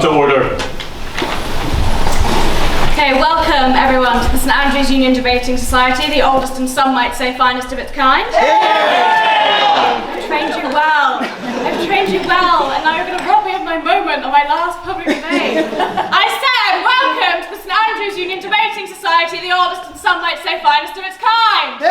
to order. Okay, welcome everyone to the St Andrews Union Debating Society, the oldest and some might say finest of its kind. I've trained you well. I've trained you well, and now you're going to rob me of my moment on my last public debate. I said, welcome to the St Andrews Union Debating Society, the oldest and some might say finest of its kind.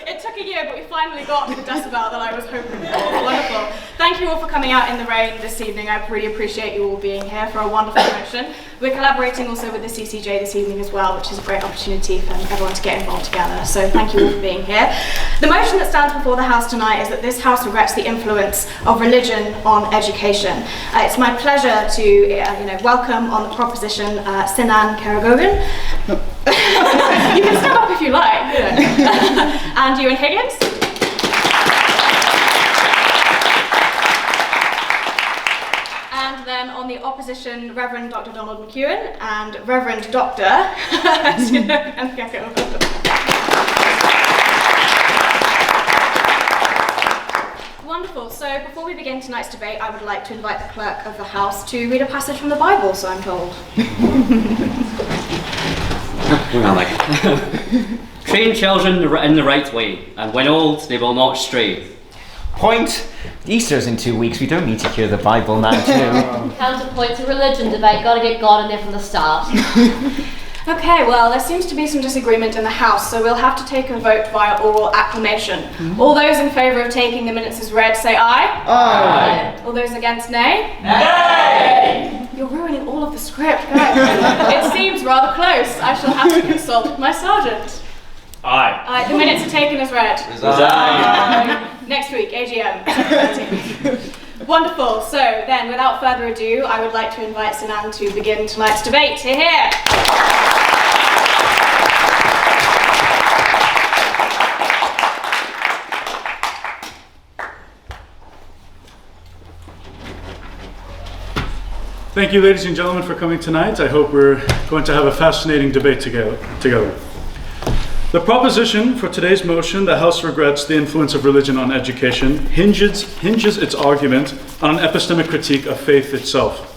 It took a year, but we finally got to the decibel that I was hoping for. Wonderful. Thank you all for coming out in the rain this evening. I really appreciate you all being here for a wonderful motion. We're collaborating also with the CCJ this evening as well, which is a great opportunity for everyone to get involved together. So thank you all for being here. The motion that stands before the House tonight is that this House regrets the influence of religion on education. It's my pleasure to welcome on the proposition Sinan Karadogan. You can stand up if you like. And Euan Higgins. And then on the opposition, Revd Dr Donald MacEwan and Revd Dr Wonderful. So before we begin tonight's debate, I would like to invite the clerk of the House to read a passage from the Bible, so I'm told. Train children in the right way, and when old, they will not stray. Point. Easter's in 2 weeks. We don't need to hear the Bible now, too. Counterpoint to religion debate. Gotta get God in there from the start. Okay, well, there seems to be some disagreement in the House, so we'll have to take a vote via oral acclamation. All those in favour of taking the minutes as read, say aye. Aye. All those against, nay. Nay. You're ruining all of the script, guys. It seems rather close. I shall have to consult my sergeant. Aye. The minutes are taken as read. Aye. Next week, AGM. Wonderful. So then, without further ado, I would like to invite Sinan to begin tonight's debate. Hear, hear. Thank you, ladies and gentlemen, for coming tonight. I hope we're going to have a fascinating debate together. The proposition for today's motion, the House regrets the influence of religion on education, hinges its argument on an epistemic critique of faith itself.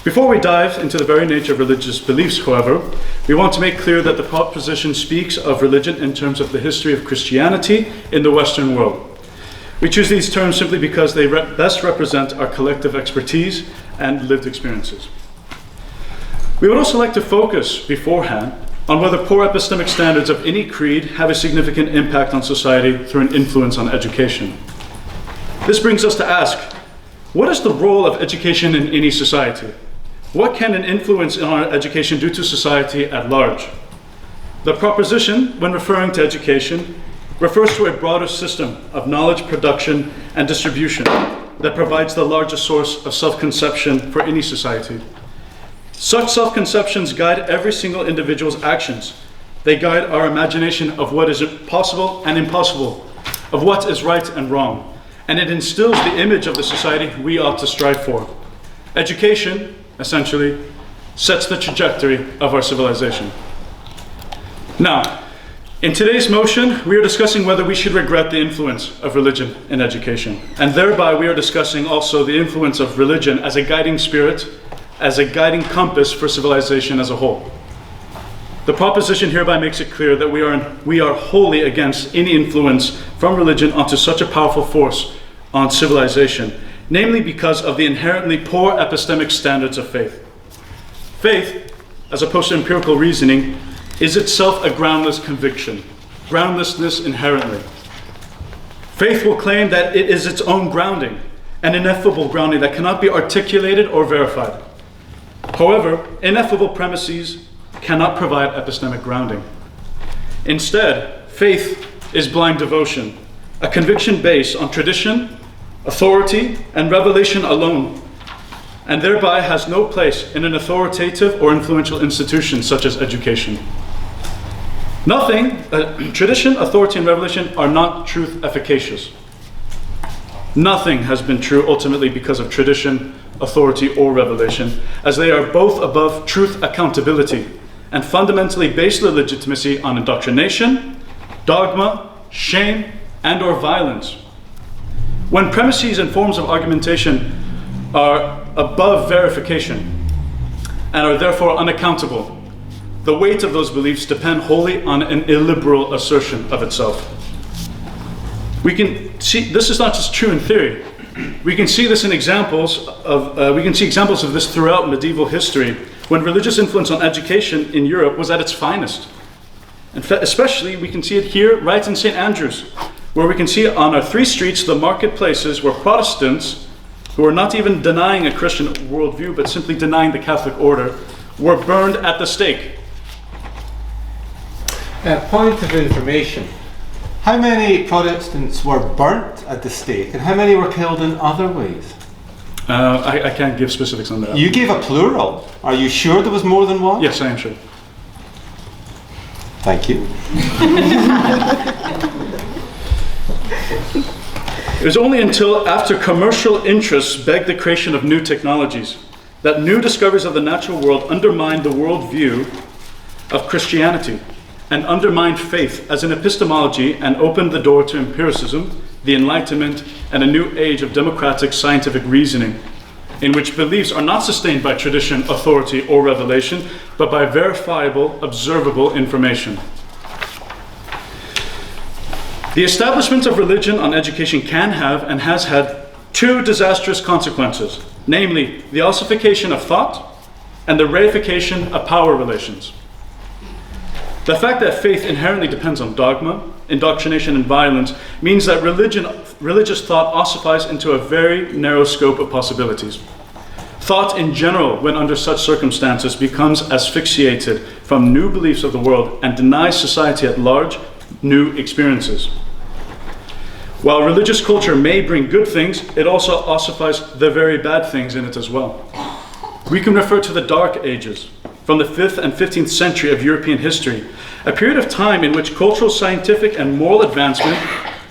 Before we dive into the very nature of religious beliefs, however, we want to make clear that the proposition speaks of religion in terms of the history of Christianity in the Western world. We choose these terms simply because they best represent our collective expertise and lived experiences. We would also like to focus beforehand on whether poor epistemic standards of any creed have a significant impact on society through an influence on education. This brings us to ask, what is the role of education in any society? What can an influence in our education do to society at large? The proposition, when referring to education, refers to a broader system of knowledge production and distribution that provides the largest source of self-conception for any society. Such self-conceptions guide every single individual's actions. They guide our imagination of what is possible and impossible, of what is right and wrong, and it instills the image of the society we ought to strive for. Education, essentially, sets the trajectory of our civilization. Now, in today's motion, we are discussing whether we should regret the influence of religion in education, and thereby we are discussing also the influence of religion as a guiding spirit, as a guiding compass for civilization as a whole. The proposition hereby makes it clear that we are wholly against any influence from religion onto such a powerful force on civilization, namely because of the inherently poor epistemic standards of faith. Faith, as opposed to empirical reasoning, is itself a groundless conviction, groundlessness inherently. Faith will claim that it is its own grounding, an ineffable grounding that cannot be articulated or verified. However, ineffable premises cannot provide epistemic grounding. Instead, faith is blind devotion, a conviction based on tradition, authority, and revelation alone, and thereby has no place in an authoritative or influential institution such as education. Tradition, authority, and revelation are not truth efficacious. Nothing has been true ultimately because of tradition, authority, or revelation, as they are both above truth accountability and fundamentally base their legitimacy on indoctrination, dogma, shame, and or violence. When premises and forms of argumentation are above verification and are therefore unaccountable. The weight of those beliefs depend wholly on an illiberal assertion of itself. We can see this is not just true in theory. We can see this in examples of examples of this throughout medieval history, when religious influence on education in Europe was at its finest. In fact, especially we can see it here right in St Andrews, where we can see on our 3 streets the marketplaces where Protestants, who are not even denying a Christian worldview but simply denying the Catholic order, were burned at the stake. Point of information. How many Protestants were burnt at the stake and how many were killed in other ways? I can't give specifics on that. You gave a plural. Are you sure there was more than one? Yes, I am sure. Thank you. It was only until after commercial interests begged the creation of new technologies that new discoveries of the natural world undermined the worldview of Christianity and undermined faith as an epistemology and opened the door to empiricism, the Enlightenment, and a new age of democratic scientific reasoning, in which beliefs are not sustained by tradition, authority, or revelation, but by verifiable, observable information. The establishment of religion on education can have and has had 2 disastrous consequences, namely the ossification of thought and the reification of power relations. The fact that faith inherently depends on dogma, indoctrination, and violence means that religious thought ossifies into a very narrow scope of possibilities. Thought in general, when under such circumstances, becomes asphyxiated from new beliefs of the world and denies society at large new experiences. While religious culture may bring good things, it also ossifies the very bad things in it as well. We can refer to the Dark Ages, from the 5th and 15th century of European history, a period of time in which cultural, scientific, and moral advancement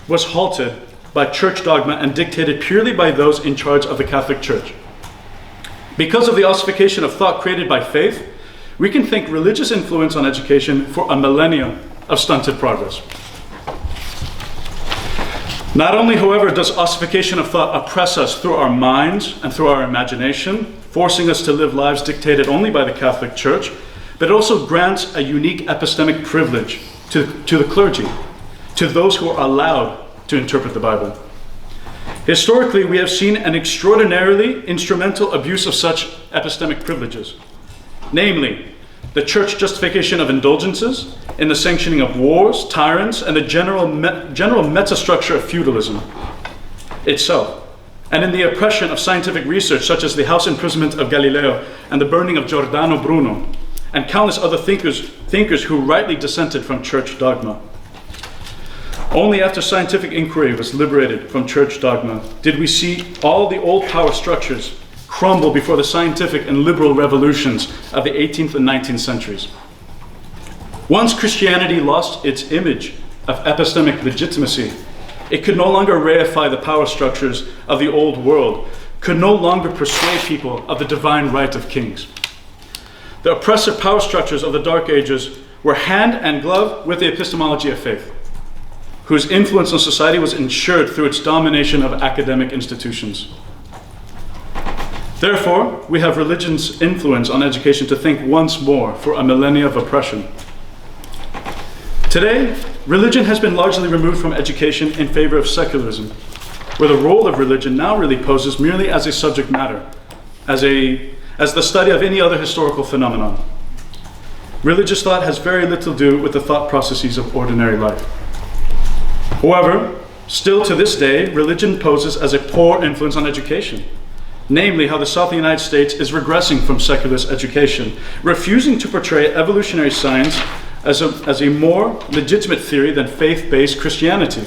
was halted by church dogma and dictated purely by those in charge of the Catholic Church. Because of the ossification of thought created by faith, we can thank religious influence on education for a millennia of stunted progress. Not only, however, does ossification of thought oppress us through our minds and through our imagination, forcing us to live lives dictated only by the Catholic Church, but it also grants a unique epistemic privilege to the clergy, to those who are allowed to interpret the Bible. Historically, we have seen an extraordinarily instrumental abuse of such epistemic privileges, namely the church justification of indulgences in the sanctioning of wars, tyrants, and the general metastructure of feudalism itself, and in the oppression of scientific research such as the house imprisonment of Galileo and the burning of Giordano Bruno, and countless other thinkers who rightly dissented from church dogma. Only after scientific inquiry was liberated from church dogma did we see all the old power structures crumble before the scientific and liberal revolutions of the 18th and 19th centuries. Once Christianity lost its image of epistemic legitimacy, it could no longer reify the power structures of the old world, could no longer persuade people of the divine right of kings. The oppressive power structures of the Dark Ages were hand and glove with the epistemology of faith, whose influence on society was ensured through its domination of academic institutions. Therefore, we have religion's influence on education to thank once more for a millennia of oppression. Today, religion has been largely removed from education in favor of secularism, where the role of religion now really poses merely as a subject matter, as the study of any other historical phenomenon. Religious thought has very little to do with the thought processes of ordinary life. However, still to this day, religion poses as a poor influence on education, namely how the South of the United States is regressing from secularist education, refusing to portray evolutionary science as a more legitimate theory than faith-based Christianity.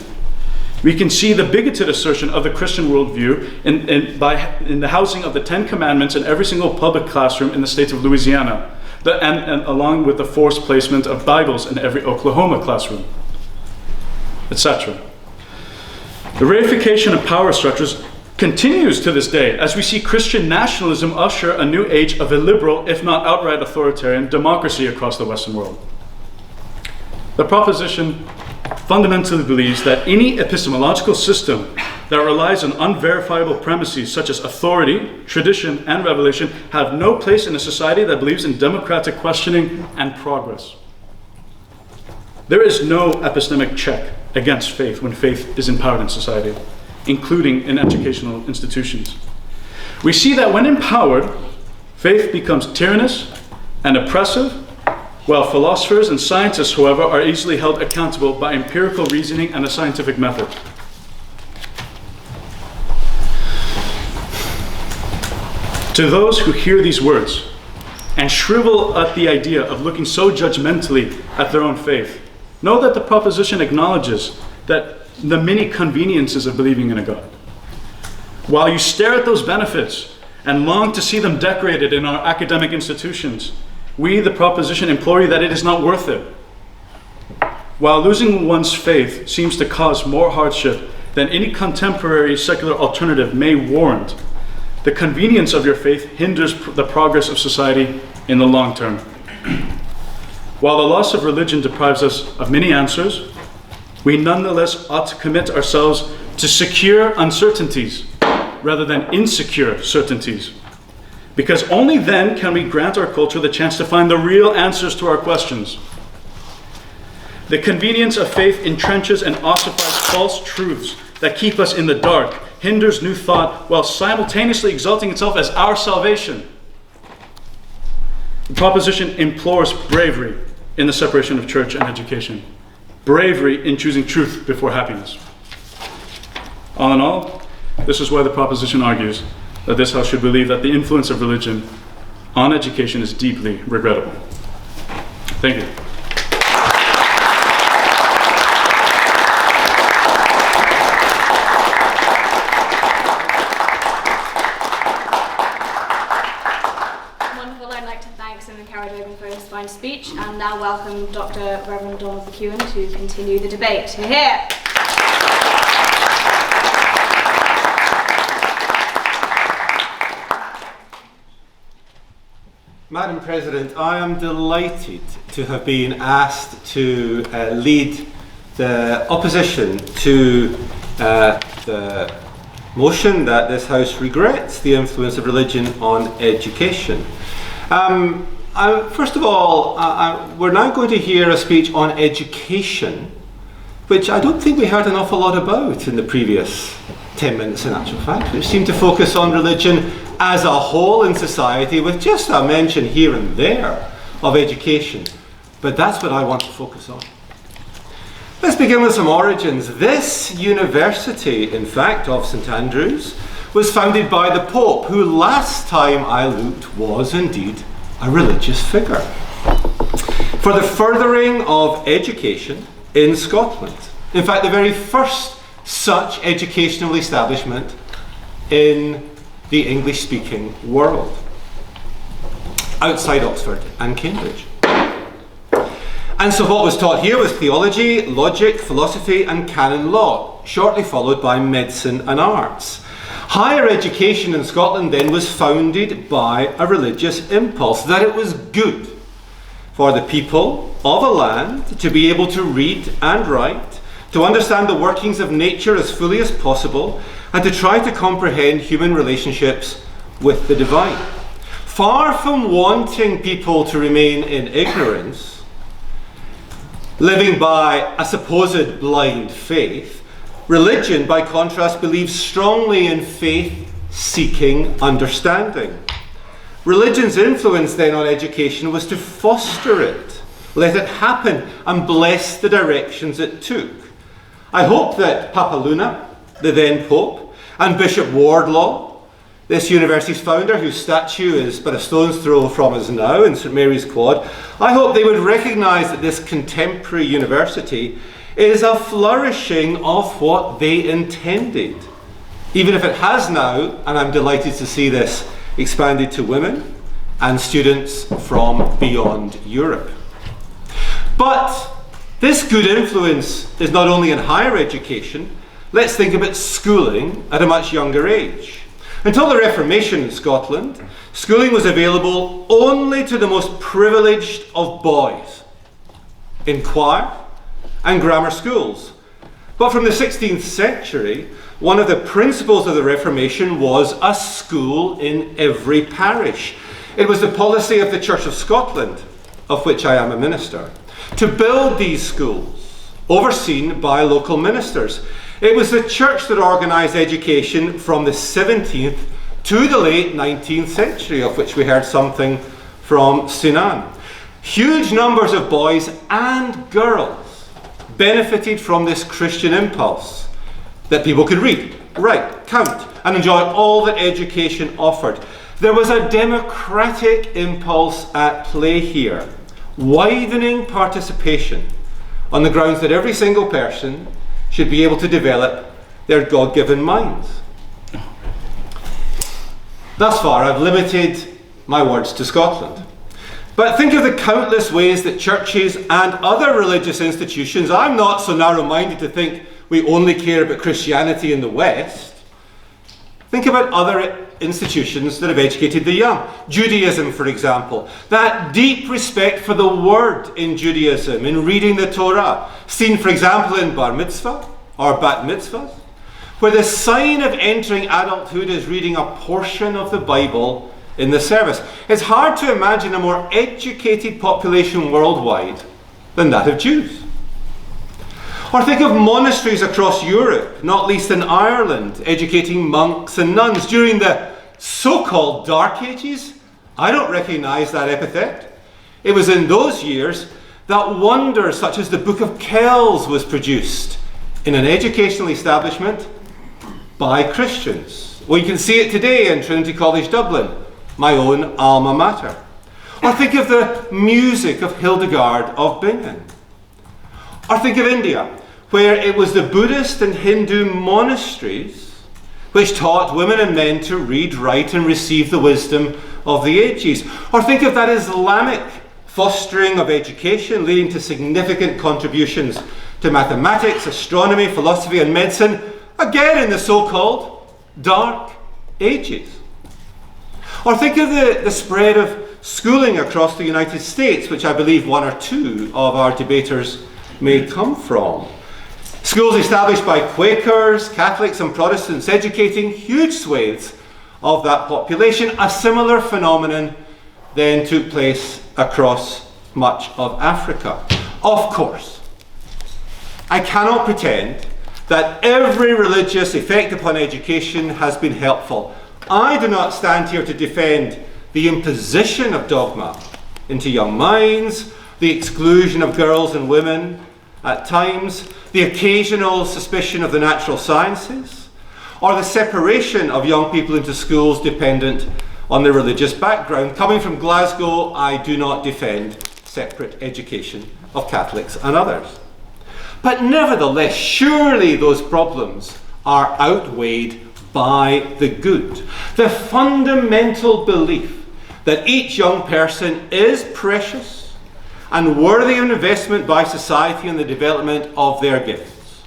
We can see the bigoted assertion of the Christian worldview in the housing of the 10 Commandments in every single public classroom in the state of Louisiana, and along with the forced placement of Bibles in every Oklahoma classroom, etc. The reification of power structures continues to this day as we see Christian nationalism usher a new age of illiberal, if not outright authoritarian, democracy across the Western world. The proposition fundamentally believes that any epistemological system that relies on unverifiable premises such as authority, tradition, and revelation have no place in a society that believes in democratic questioning and progress. There is no epistemic check against faith when faith is empowered in society, including in educational institutions. We see that when empowered, faith becomes tyrannous and oppressive, while philosophers and scientists, however, are easily held accountable by empirical reasoning and a scientific method. To those who hear these words and shrivel at the idea of looking so judgmentally at their own faith, know that the proposition acknowledges that the many conveniences of believing in a God. While you stare at those benefits and long to see them decorated in our academic institutions, we, the proposition, implore you that it is not worth it. While losing one's faith seems to cause more hardship than any contemporary secular alternative may warrant, the convenience of your faith hinders the progress of society in the long term. While the loss of religion deprives us of many answers, we nonetheless ought to commit ourselves to secure uncertainties rather than insecure certainties, because only then can we grant our culture the chance to find the real answers to our questions. The convenience of faith entrenches and ossifies false truths that keep us in the dark, hinders new thought, while simultaneously exalting itself as our salvation. The proposition implores bravery in the separation of church and education, bravery in choosing truth before happiness. All in all, this is why the proposition argues that this House should believe that the influence of religion on education is deeply regrettable. Thank you. Wonderful. I'd like to thank Sinan Karadogan for his fine speech, and now welcome Revd Donald MacEwan to continue the debate. Here. Madam President, I am delighted to have been asked to lead the opposition to the motion that this House regrets the influence of religion on education. First of all, we're now going to hear a speech on education, which I don't think we heard an awful lot about in the previous 10 minutes in actual fact. It seemed to focus on religion as a whole in society, with just a mention here and there of education. But that's what I want to focus on. Let's begin with some origins. This university, in fact, of St Andrews, was founded by the Pope, who last time I looked was indeed a religious figure, for the furthering of education in Scotland. In fact, the very first such educational establishment in the English-speaking world, outside Oxford and Cambridge. And so what was taught here was theology, logic, philosophy and canon law, shortly followed by medicine and arts. Higher education in Scotland then was founded by a religious impulse, that it was good for the people of a land to be able to read and write, to understand the workings of nature as fully as possible, and to try to comprehend human relationships with the divine. Far from wanting people to remain in ignorance, living by a supposed blind faith, religion, by contrast, believes strongly in faith-seeking understanding. Religion's influence then on education was to foster it, let it happen, and bless the directions it took. I hope that Papa Luna, the then Pope, and Bishop Wardlaw, this university's founder, whose statue is but a stone's throw from us now in St Mary's Quad, I hope they would recognise that this contemporary university is a flourishing of what they intended, even if it has now, and I'm delighted to see this, expanded to women and students from beyond Europe. But this good influence is not only in higher education. Let's think about schooling at a much younger age. Until the Reformation in Scotland, schooling was available only to the most privileged of boys, in choir and grammar schools. But from the 16th century, one of the principles of the Reformation was a school in every parish. It was the policy of the Church of Scotland, of which I am a minister, to build these schools, overseen by local ministers. It was the church that organised education from the 17th to the late 19th century, of which we heard something from Sinan. Huge numbers of boys and girls benefited from this Christian impulse, that people could read, write, count, and enjoy all that education offered. There was a democratic impulse at play here, widening participation on the grounds that every single person should be able to develop their God-given minds. Thus far, I've limited my words to Scotland. But think of the countless ways that churches and other religious institutions, I'm not so narrow-minded to think we only care about Christianity in the West. Think about other institutions that have educated the young. Judaism, for example. That deep respect for the word in Judaism, in reading the Torah, seen, for example, in bar mitzvah or bat mitzvahs, where the sign of entering adulthood is reading a portion of the Bible in the service. It's hard to imagine a more educated population worldwide than that of Jews. Or think of monasteries across Europe, not least in Ireland, educating monks and nuns during the so-called Dark Ages. I don't recognise that epithet. It was in those years that wonders such as the Book of Kells was produced in an educational establishment by Christians. Well, you can see it today in Trinity College Dublin, my own alma mater. Or think of the music of Hildegard of Bingen. Or think of India, where it was the Buddhist and Hindu monasteries which taught women and men to read, write, and receive the wisdom of the ages. Or think of that Islamic fostering of education, leading to significant contributions to mathematics, astronomy, philosophy, and medicine, again in the so-called Dark Ages. Or think of the spread of schooling across the United States, which I believe one or two of our debaters may come from. Schools established by Quakers, Catholics and Protestants, educating huge swathes of that population. A similar phenomenon then took place across much of Africa. Of course, I cannot pretend that every religious effect upon education has been helpful. I do not stand here to defend the imposition of dogma into young minds, the exclusion of girls and women at times, the occasional suspicion of the natural sciences, or the separation of young people into schools dependent on their religious background. Coming from Glasgow, I do not defend separate education of Catholics and others. But nevertheless, surely those problems are outweighed by the good. The fundamental belief that each young person is precious and worthy of investment by society in the development of their gifts.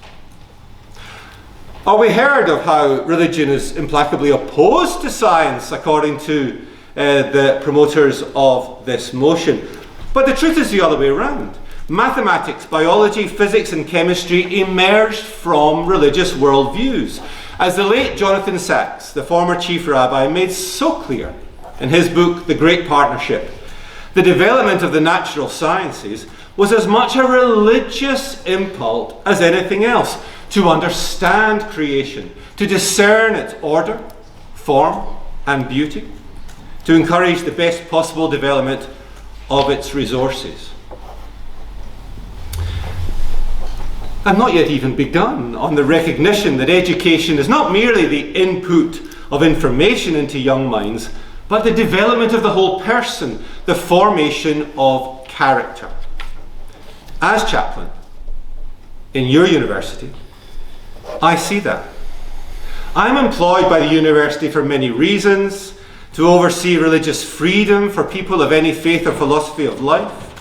Or we heard of how religion is implacably opposed to science, according to the promoters of this motion. But the truth is the other way around. Mathematics, biology, physics and chemistry emerged from religious worldviews. As the late Jonathan Sacks, the former chief rabbi, made so clear in his book, The Great Partnership, the development of the natural sciences was as much a religious impulse as anything else, to understand creation, to discern its order, form and beauty, to encourage the best possible development of its resources. I've not yet even begun on the recognition that education is not merely the input of information into young minds, but the development of the whole person, the formation of character. As chaplain in your university, I see that. I'm employed by the university for many reasons: to oversee religious freedom for people of any faith or philosophy of life,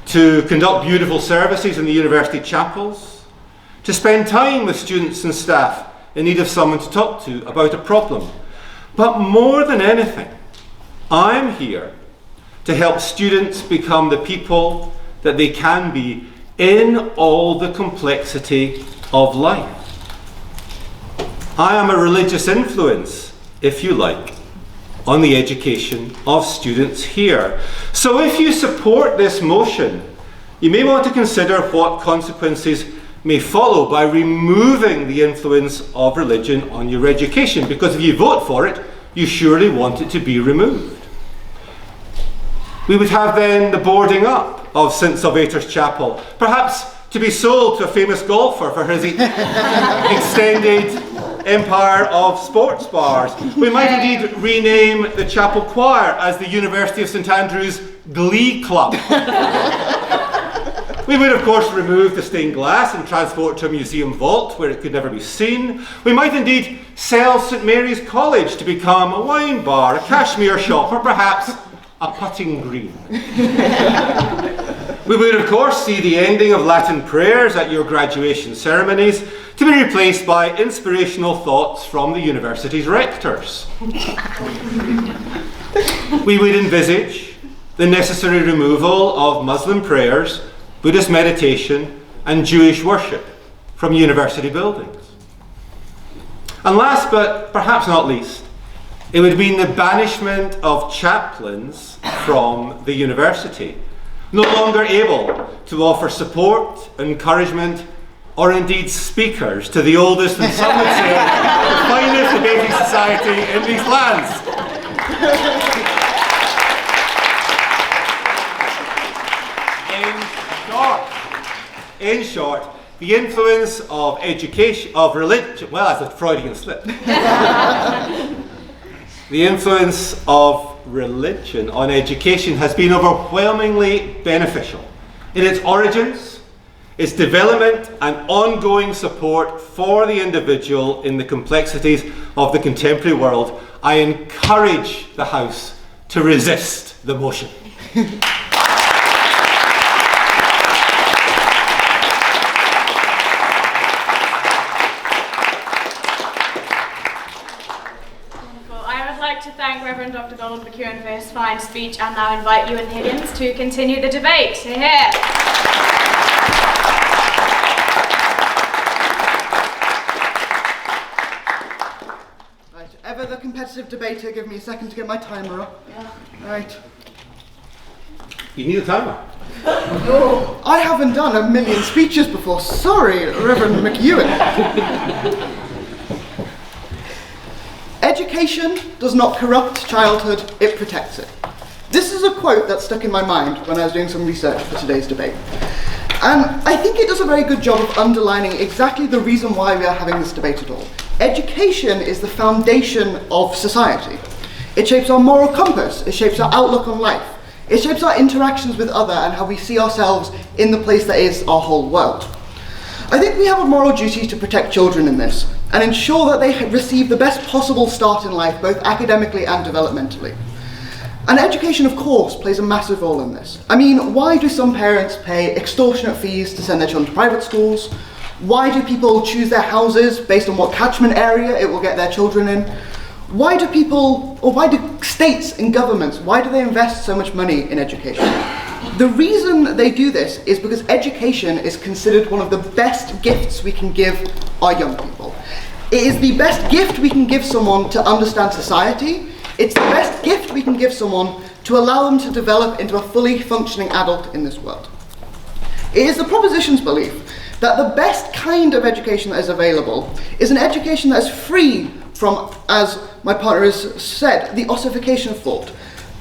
to conduct beautiful services in the university chapels, to spend time with students and staff in need of someone to talk to about a problem. But more than anything, I'm here to help students become the people that they can be in all the complexity of life. I am a religious influence, if you like, on the education of students here. So if you support this motion, you may want to consider what consequences may follow by removing the influence of religion on your education, because if you vote for it, you surely want it to be removed. We would have then the boarding up of St Salvator's Chapel, perhaps to be sold to a famous golfer for his extended empire of sports bars. We might indeed rename the chapel choir as the University of St Andrews Glee Club. We would, of course, remove the stained glass and transport it to a museum vault where it could never be seen. We might indeed sell St Mary's College to become a wine bar, a cashmere shop, or perhaps a putting green. We would, of course, see the ending of Latin prayers at your graduation ceremonies to be replaced by inspirational thoughts from the university's rectors. We would envisage the necessary removal of Muslim prayers, Buddhist meditation, and Jewish worship from university buildings. And last but perhaps not least, it would mean the banishment of chaplains from the university, no longer able to offer support, encouragement, or indeed speakers to the oldest and some would say finest debating society in these lands. In short, the influence of education, of religion, well, that's a Freudian slip. The influence of religion on education has been overwhelmingly beneficial in its origins, its development, and ongoing support for the individual in the complexities of the contemporary world. I encourage the House to resist the motion. To thank Revd Dr Donald MacEwan for his fine speech and now invite Euan Higgins to continue the debate. Here. Right, ever the competitive debater, give me a second to get my timer up. Yeah. Right. You need a timer. Oh, I haven't done a million speeches before. Sorry, Reverend MacEwan. Education does not corrupt childhood, it protects it. This is a quote that stuck in my mind when I was doing some research for today's debate. And I think it does a very good job of underlining exactly the reason why we are having this debate at all. Education is the foundation of society. It shapes our moral compass, it shapes our outlook on life, it shapes our interactions with others and how we see ourselves in the place that is our whole world. I think we have a moral duty to protect children in this and ensure that they receive the best possible start in life, both academically and developmentally. And education, of course, plays a massive role in this. I mean, why do some parents pay extortionate fees to send their children to private schools? Why do people choose their houses based on what catchment area it will get their children in? Why do states and governments, why do they invest so much money in education? The reason they do this is because education is considered one of the best gifts we can give our young people. It is the best gift we can give someone to understand society. It's the best gift we can give someone to allow them to develop into a fully functioning adult in this world. It is the proposition's belief that the best kind of education that is available is an education that is free from, as my partner has said, the ossification of thought,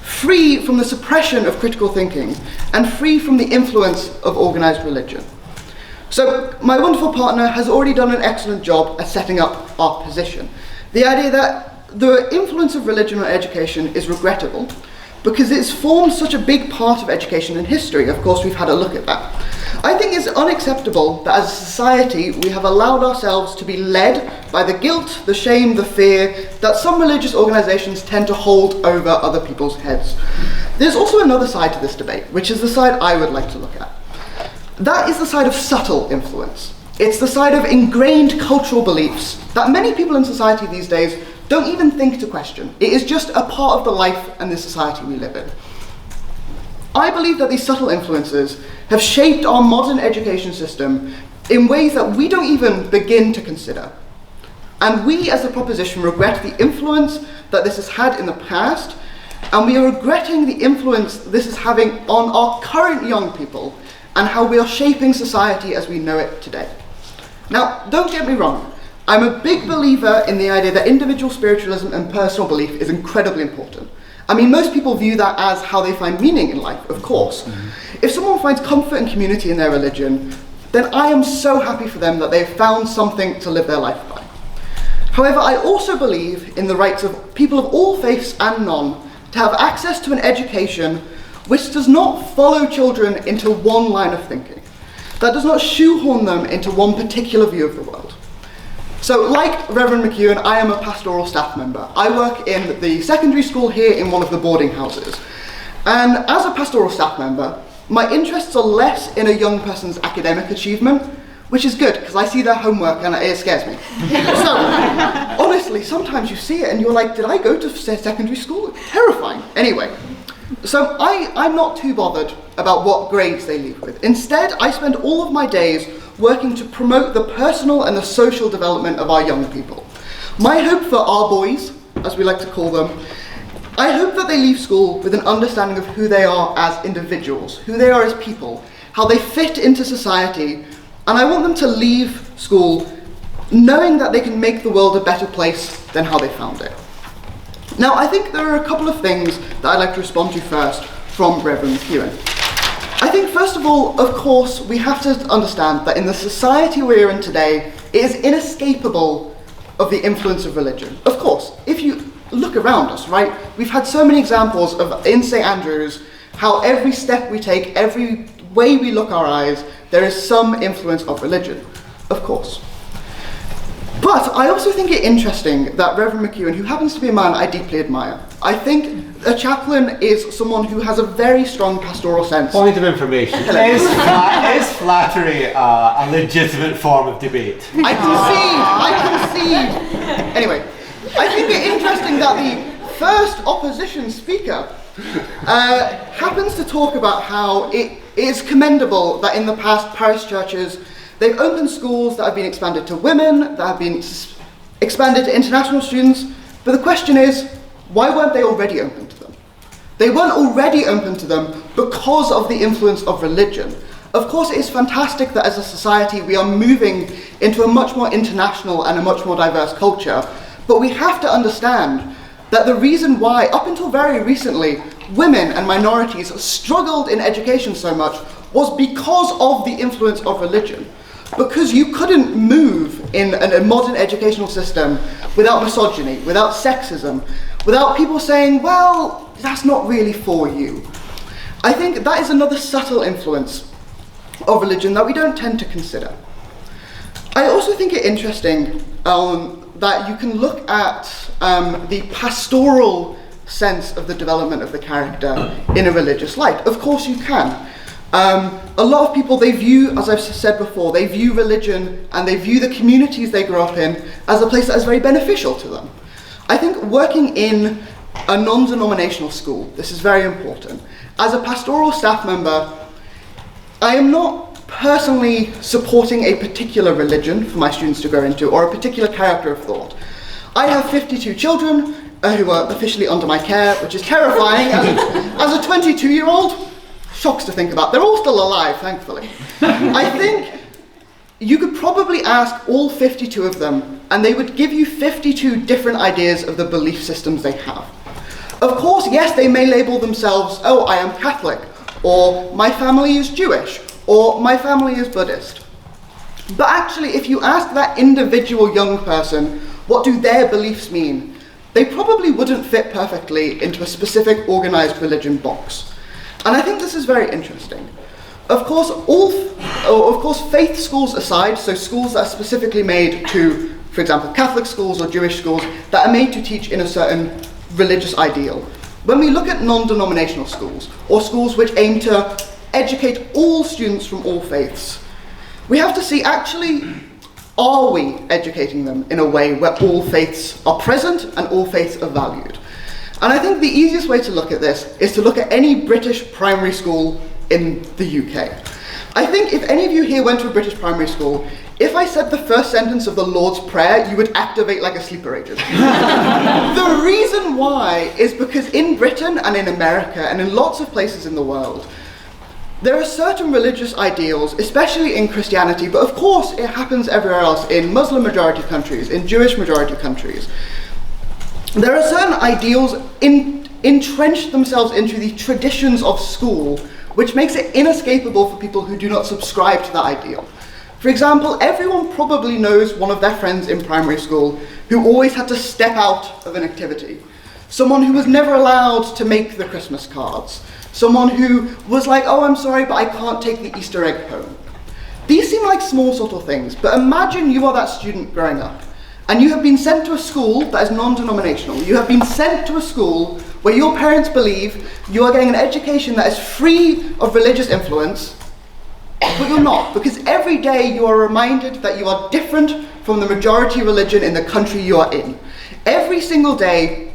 free from the suppression of critical thinking, and free from the influence of organised religion. So my wonderful partner has already done an excellent job at setting up our position. The idea that the influence of religion on education is regrettable because it's formed such a big part of education in history. Of course, we've had a look at that. I think it's unacceptable that as a society we have allowed ourselves to be led by the guilt, the shame, the fear that some religious organisations tend to hold over other people's heads. There's also another side to this debate, which is the side I would like to look at. That is the side of subtle influence. It's the side of ingrained cultural beliefs that many people in society these days don't even think to question. It is just a part of the life and the society we live in. I believe that these subtle influences have shaped our modern education system in ways that we don't even begin to consider. And we as a proposition regret the influence that this has had in the past, and we are regretting the influence this is having on our current young people and how we are shaping society as we know it today. Now, don't get me wrong, I'm a big believer in the idea that individual spiritualism and personal belief is incredibly important. I mean, most people view that as how they find meaning in life, of course. If someone finds comfort and community in their religion, then I am so happy for them that they've found something to live their life by. However, I also believe in the rights of people of all faiths and none to have access to an education which does not follow children into one line of thinking, that does not shoehorn them into one particular view of the world. So, like Revd MacEwan, I am a pastoral staff member. I work in the secondary school here in one of the boarding houses. And as a pastoral staff member, my interests are less in a young person's academic achievement, which is good, because I see their homework and it scares me. So, honestly, sometimes you see it and you're like, did I go to secondary school? Terrifying. Anyway, so I'm not too bothered about what grades they leave with. Instead, I spend all of my days working to promote the personal and the social development of our young people. My hope for our boys, as we like to call them, I hope that they leave school with an understanding of who they are as individuals, who they are as people, how they fit into society, and I want them to leave school knowing that they can make the world a better place than how they found it. Now, I think there are a couple of things that I'd like to respond to first from Revd MacEwan. I think, first of all, of course, we have to understand that in the society we're in today, it is inescapable of the influence of religion. Of course, if you look around us, right, we've had so many examples of, in St Andrews, how every step we take, every way we look our eyes, there is some influence of religion, of course. But I also think it interesting that Revd MacEwan, who happens to be a man I deeply admire, I think a chaplain is someone who has a very strong pastoral sense. Point of information. Is flattery a legitimate form of debate? I concede. Anyway, I think it interesting that the first opposition speaker happens to talk about how it is commendable that in the past parish churches they've opened schools that have been expanded to women, that have been expanded to international students, but the question is, why weren't they already open to them? They weren't already open to them because of the influence of religion. Of course, it is fantastic that as a society we are moving into a much more international and a much more diverse culture, but we have to understand that the reason why, up until very recently, women and minorities struggled in education so much was because of the influence of religion. Because you couldn't move in a modern educational system without misogyny, without sexism, without people saying, well, that's not really for you. I think that is another subtle influence of religion that we don't tend to consider. I also think it interesting that you can look at the pastoral sense of the development of the character in a religious light. Of course you can. A lot of people, they view, as I've said before, they view religion and they view the communities they grow up in as a place that is very beneficial to them. I think working in a non-denominational school, this is very important. As a pastoral staff member, I am not personally supporting a particular religion for my students to go into or a particular character of thought. I have 52 children who are officially under my care, which is terrifying. As a 22-year-old, shocks to think about. They're all still alive, thankfully. I think you could probably ask all 52 of them, and they would give you 52 different ideas of the belief systems they have. Of course, yes, they may label themselves, oh, I am Catholic, or my family is Jewish, or my family is Buddhist. But actually, if you ask that individual young person, what do their beliefs mean? They probably wouldn't fit perfectly into a specific organized religion box. And I think this is very interesting. Of course, faith schools aside, so schools that are specifically made to, for example, Catholic schools or Jewish schools that are made to teach in a certain religious ideal. When we look at non-denominational schools, or schools which aim to educate all students from all faiths, we have to see, actually, are we educating them in a way where all faiths are present and all faiths are valued? And I think the easiest way to look at this is to look at any British primary school in the UK. I think if any of you here went to a British primary school, if I said the first sentence of the Lord's Prayer, you would activate like a sleeper agent. The reason why is because in Britain and in America and in lots of places in the world, there are certain religious ideals, especially in Christianity, but of course it happens everywhere else, in Muslim majority countries, in Jewish majority countries. There are certain ideals entrenched themselves into the traditions of school, which makes it inescapable for people who do not subscribe to that ideal. For example, everyone probably knows one of their friends in primary school who always had to step out of an activity. Someone who was never allowed to make the Christmas cards. Someone who was like, oh, I'm sorry, but I can't take the Easter egg home. These seem like small sort of things, but imagine you are that student growing up, and you have been sent to a school that is non-denominational. You have been sent to a school where your parents believe you are getting an education that is free of religious influence, but you're not, because every day you are reminded that you are different from the majority religion in the country you are in. Every single day,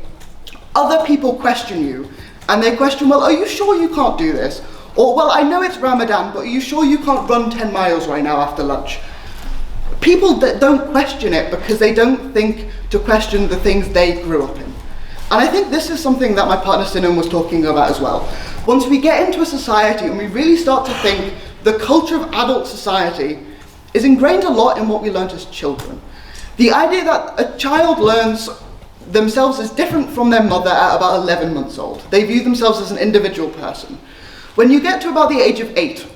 other people question you, and they question, well, are you sure you can't do this? Or, well, I know it's Ramadan, but are you sure you can't run 10 miles right now after lunch? People that don't question it because they don't think to question the things they grew up in. And I think this is something that my partner Sinan was talking about as well. Once we get into a society and we really start to think the culture of adult society is ingrained a lot in what we learned as children. The idea that a child learns themselves as different from their mother at about 11 months old. They view themselves as an individual person. When you get to about the age of 8,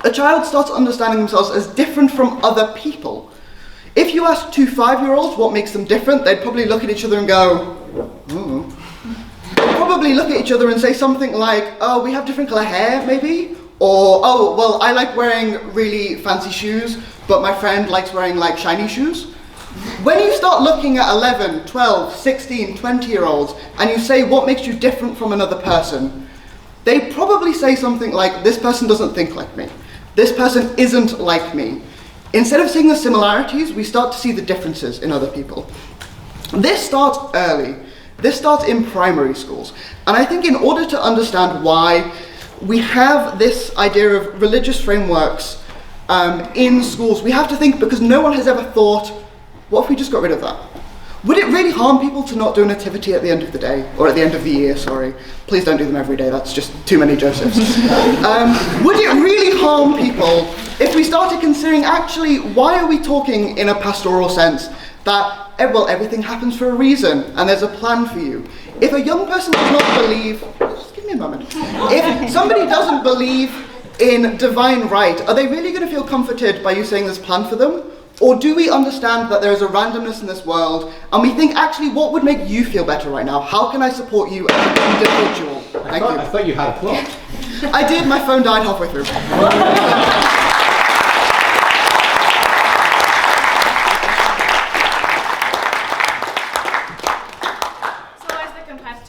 a child starts understanding themselves as different from other people. If you ask 2 5-year-olds what makes them different, they'd probably look at each other and go, oh. They'd probably look at each other and say something like, oh, we have different colour hair, maybe? Or, oh, well, I like wearing really fancy shoes, but my friend likes wearing like shiny shoes. When you start looking at 11, 12, 16, 20-year-olds, and you say, what makes you different from another person? They probably say something like, this person doesn't think like me. This person isn't like me. Instead of seeing the similarities, we start to see the differences in other people. This starts early. This starts in primary schools. And I think in order to understand why we have this idea of religious frameworks in schools, we have to think, because no one has ever thought, what if we just got rid of that? Would it really harm people to not do a nativity at the end of the day, or at the end of the year, sorry. Please don't do them every day, that's just too many Josephs. Would it really harm people if we started considering, actually, why are we talking in a pastoral sense that, well, everything happens for a reason, and there's a plan for you? If a young person does not believe, just give me a moment. If somebody doesn't believe in divine right, are they really going to feel comforted by you saying there's a plan for them? Or do we understand that there is a randomness in this world, and we think, actually, what would make you feel better right now? How can I support you as an individual? Thank you. I thought you had a plot. I did, my phone died halfway through.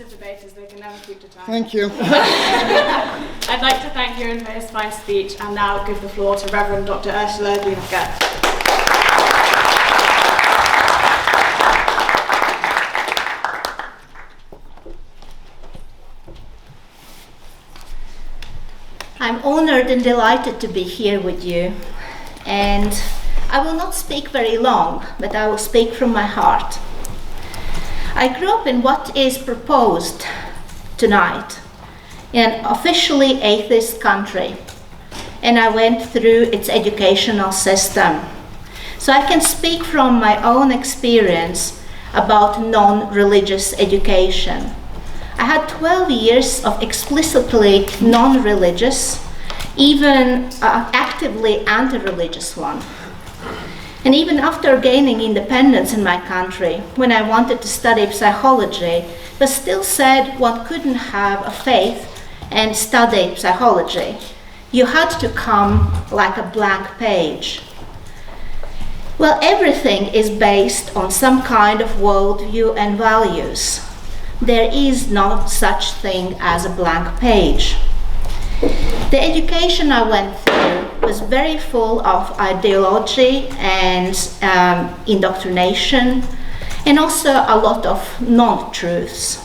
Debaters, they can never keep to time. Thank you. I'd like to thank Euan for his fine speech and now give the floor to Revd Dr Urzula Glienecke. I'm honored and delighted to be here with you, and I will not speak very long, but I will speak from my heart. I grew up in what is proposed tonight, in an officially atheist country, and I went through its educational system. So I can speak from my own experience about non-religious education. I had 12 years of explicitly non-religious, even actively anti-religious one. And even after gaining independence in my country, when I wanted to study psychology, but still said one couldn't have a faith and study psychology, you had to come like a blank page. Well, everything is based on some kind of worldview and values. There is no such thing as a blank page. The education I went through was very full of ideology and indoctrination, and also a lot of non-truths.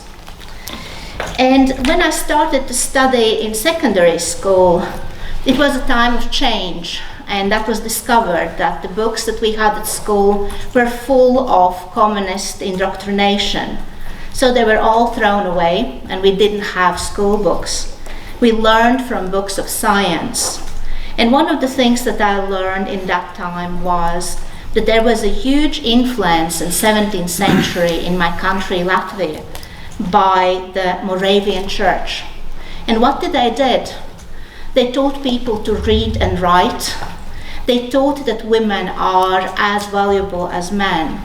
And when I started to study in secondary school, it was a time of change. and that was discovered that the books that we had at school were full of communist indoctrination. So they were all thrown away, and we didn't have school books. We learned from books of science. And one of the things that I learned in that time was that there was a huge influence in 17th century in my country, Latvia, by the Moravian Church. And what did they do? They taught people to read and write. They taught that women are as valuable as men.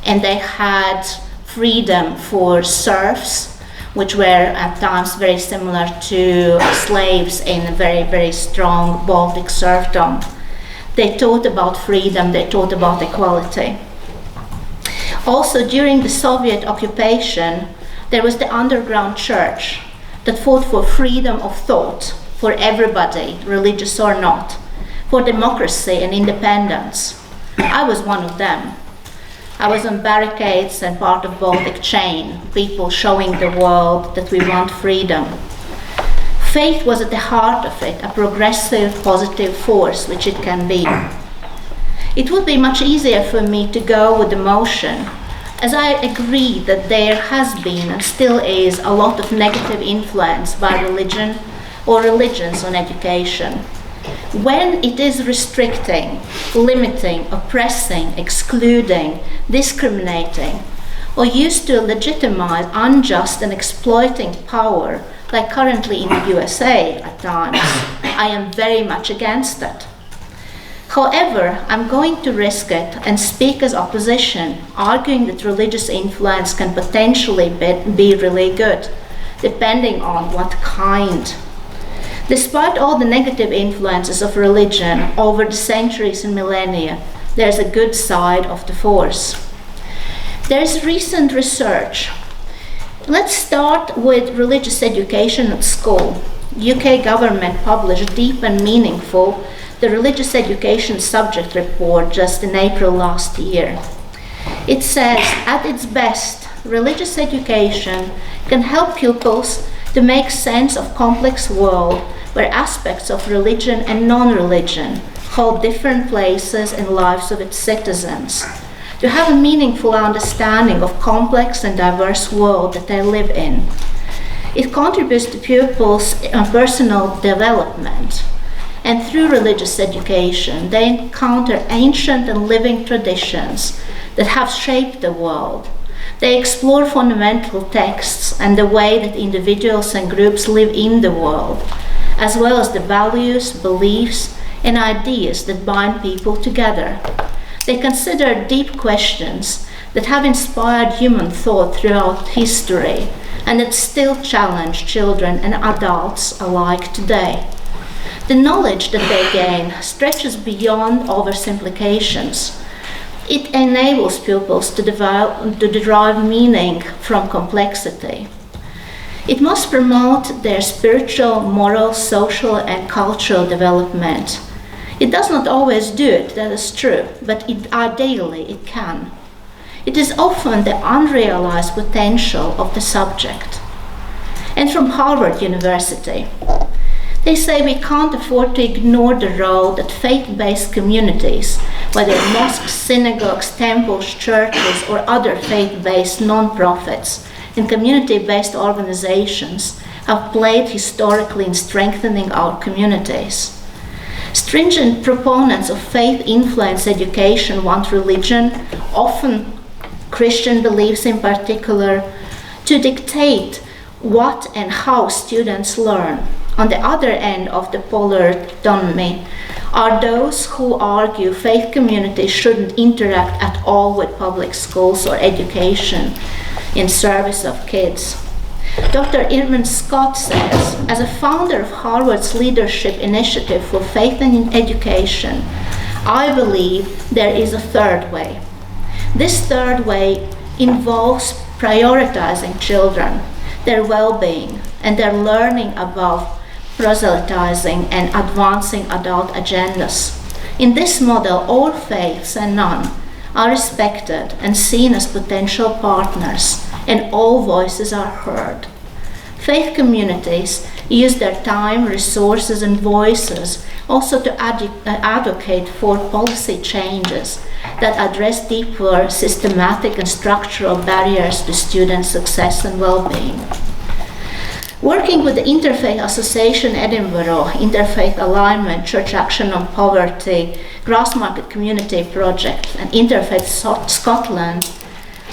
And they had freedom for serfs, which were at times very similar to slaves in a very, very strong Baltic serfdom. They taught about freedom, they taught about equality. Also, during the Soviet occupation, there was the underground church that fought for freedom of thought for everybody, religious or not, for democracy and independence. I was one of them. I was on barricades and part of Baltic Chain, people showing the world that we want freedom. Faith was at the heart of it, a progressive, positive force, which it can be. It would be much easier for me to go with emotion, as I agree that there has been and still is a lot of negative influence by religion or religions on education. When it is restricting, limiting, oppressing, excluding, discriminating, or used to legitimize unjust and exploiting power, like currently in the USA at times, I am very much against it. However, I'm going to risk it and speak as opposition, arguing that religious influence can potentially be really good, depending on what kind. Despite all the negative influences of religion over the centuries and millennia, there's a good side of the force. There's recent research. Let's start with religious education at school. UK government published Deep and Meaningful, the religious education subject report, just in April last year. It says, at its best, religious education can help pupils to make sense of complex world where aspects of religion and non-religion hold different places in lives of its citizens, to have a meaningful understanding of complex and diverse world that they live in. It contributes to pupils' personal development, and through religious education, they encounter ancient and living traditions that have shaped the world. They explore fundamental texts and the way that individuals and groups live in the world, as well as the values, beliefs, and ideas that bind people together. They consider deep questions that have inspired human thought throughout history and that still challenge children and adults alike today. The knowledge that they gain stretches beyond oversimplifications. It enables pupils to derive meaning from complexity. It must promote their spiritual, moral, social, and cultural development. It does not always do it, that is true, but ideally it can. It is often the unrealized potential of the subject. And from Harvard University, they say we can't afford to ignore the role that faith-based communities, whether mosques, synagogues, temples, churches, or other faith-based non-profits and community-based organizations have played historically in strengthening our communities. Stringent proponents of faith-influenced education want religion, often Christian beliefs in particular, to dictate what and how students learn. On the other end of the polar dichotomy are those who argue faith communities shouldn't interact at all with public schools or education in service of kids. Dr. Irwin Scott says, as a founder of Harvard's Leadership Initiative for Faith and Education, I believe there is a third way. This third way involves prioritizing children, their well-being, and their learning above proselytizing and advancing adult agendas. In this model, all faiths and none are respected and seen as potential partners, and all voices are heard. Faith communities use their time, resources, and voices also to advocate for policy changes that address deeper systematic and structural barriers to student success and well-being. Working with the Interfaith Association Edinburgh, Interfaith Alignment, Church Action on Poverty, Grassmarket Community Project, and Interfaith Scotland,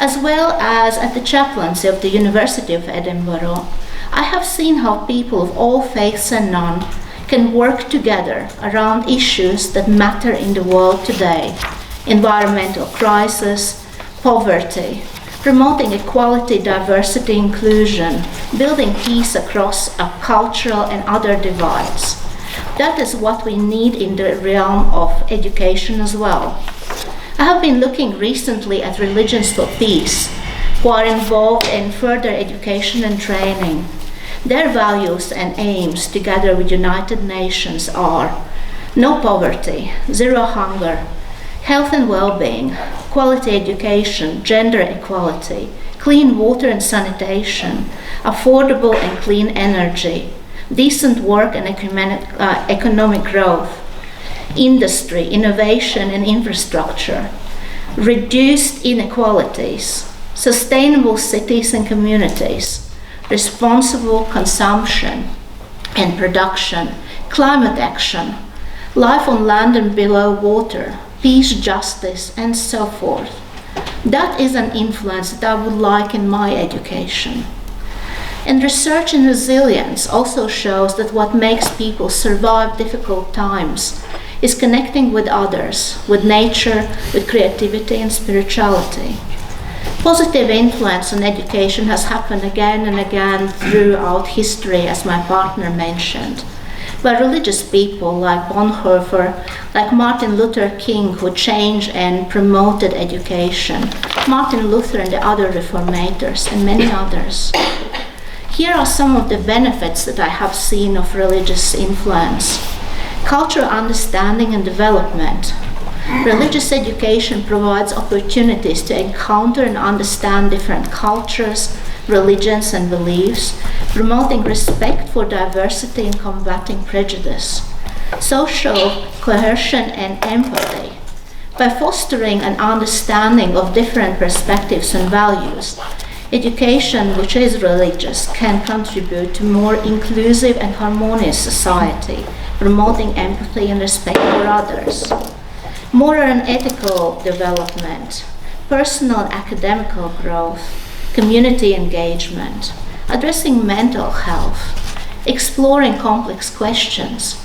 as well as at the chaplaincy of the University of Edinburgh, I have seen how people of all faiths and none can work together around issues that matter in the world today: environmental crisis, poverty, promoting equality, diversity, inclusion, building peace across cultural and other divides. That is what we need in the realm of education as well. I have been looking recently at Religions for Peace, who are involved in further education and training. Their values and aims, together with United Nations, are no poverty, zero hunger, health and well-being, quality education, gender equality, clean water and sanitation, affordable and clean energy, decent work and economic growth, industry, innovation and infrastructure, reduced inequalities, sustainable cities and communities, responsible consumption and production, climate action, life on land and below water, peace, justice, and so forth. That is an influence that I would like in my education. And research in resilience also shows that what makes people survive difficult times is connecting with others, with nature, with creativity and spirituality. Positive influence on education has happened again and again throughout history, as my partner mentioned, by religious people like Bonhoeffer, like Martin Luther King, who changed and promoted education, Martin Luther and the other reformators, and many others. Here are some of the benefits that I have seen of religious influence. Cultural understanding and development. Religious education provides opportunities to encounter and understand different cultures, religions, and beliefs, promoting respect for diversity and combating prejudice. Social cohesion and empathy. By fostering an understanding of different perspectives and values, education, which is religious, can contribute to more inclusive and harmonious society, promoting empathy and respect for others. Moral and ethical development, personal and academical growth, community engagement, addressing mental health, exploring complex questions.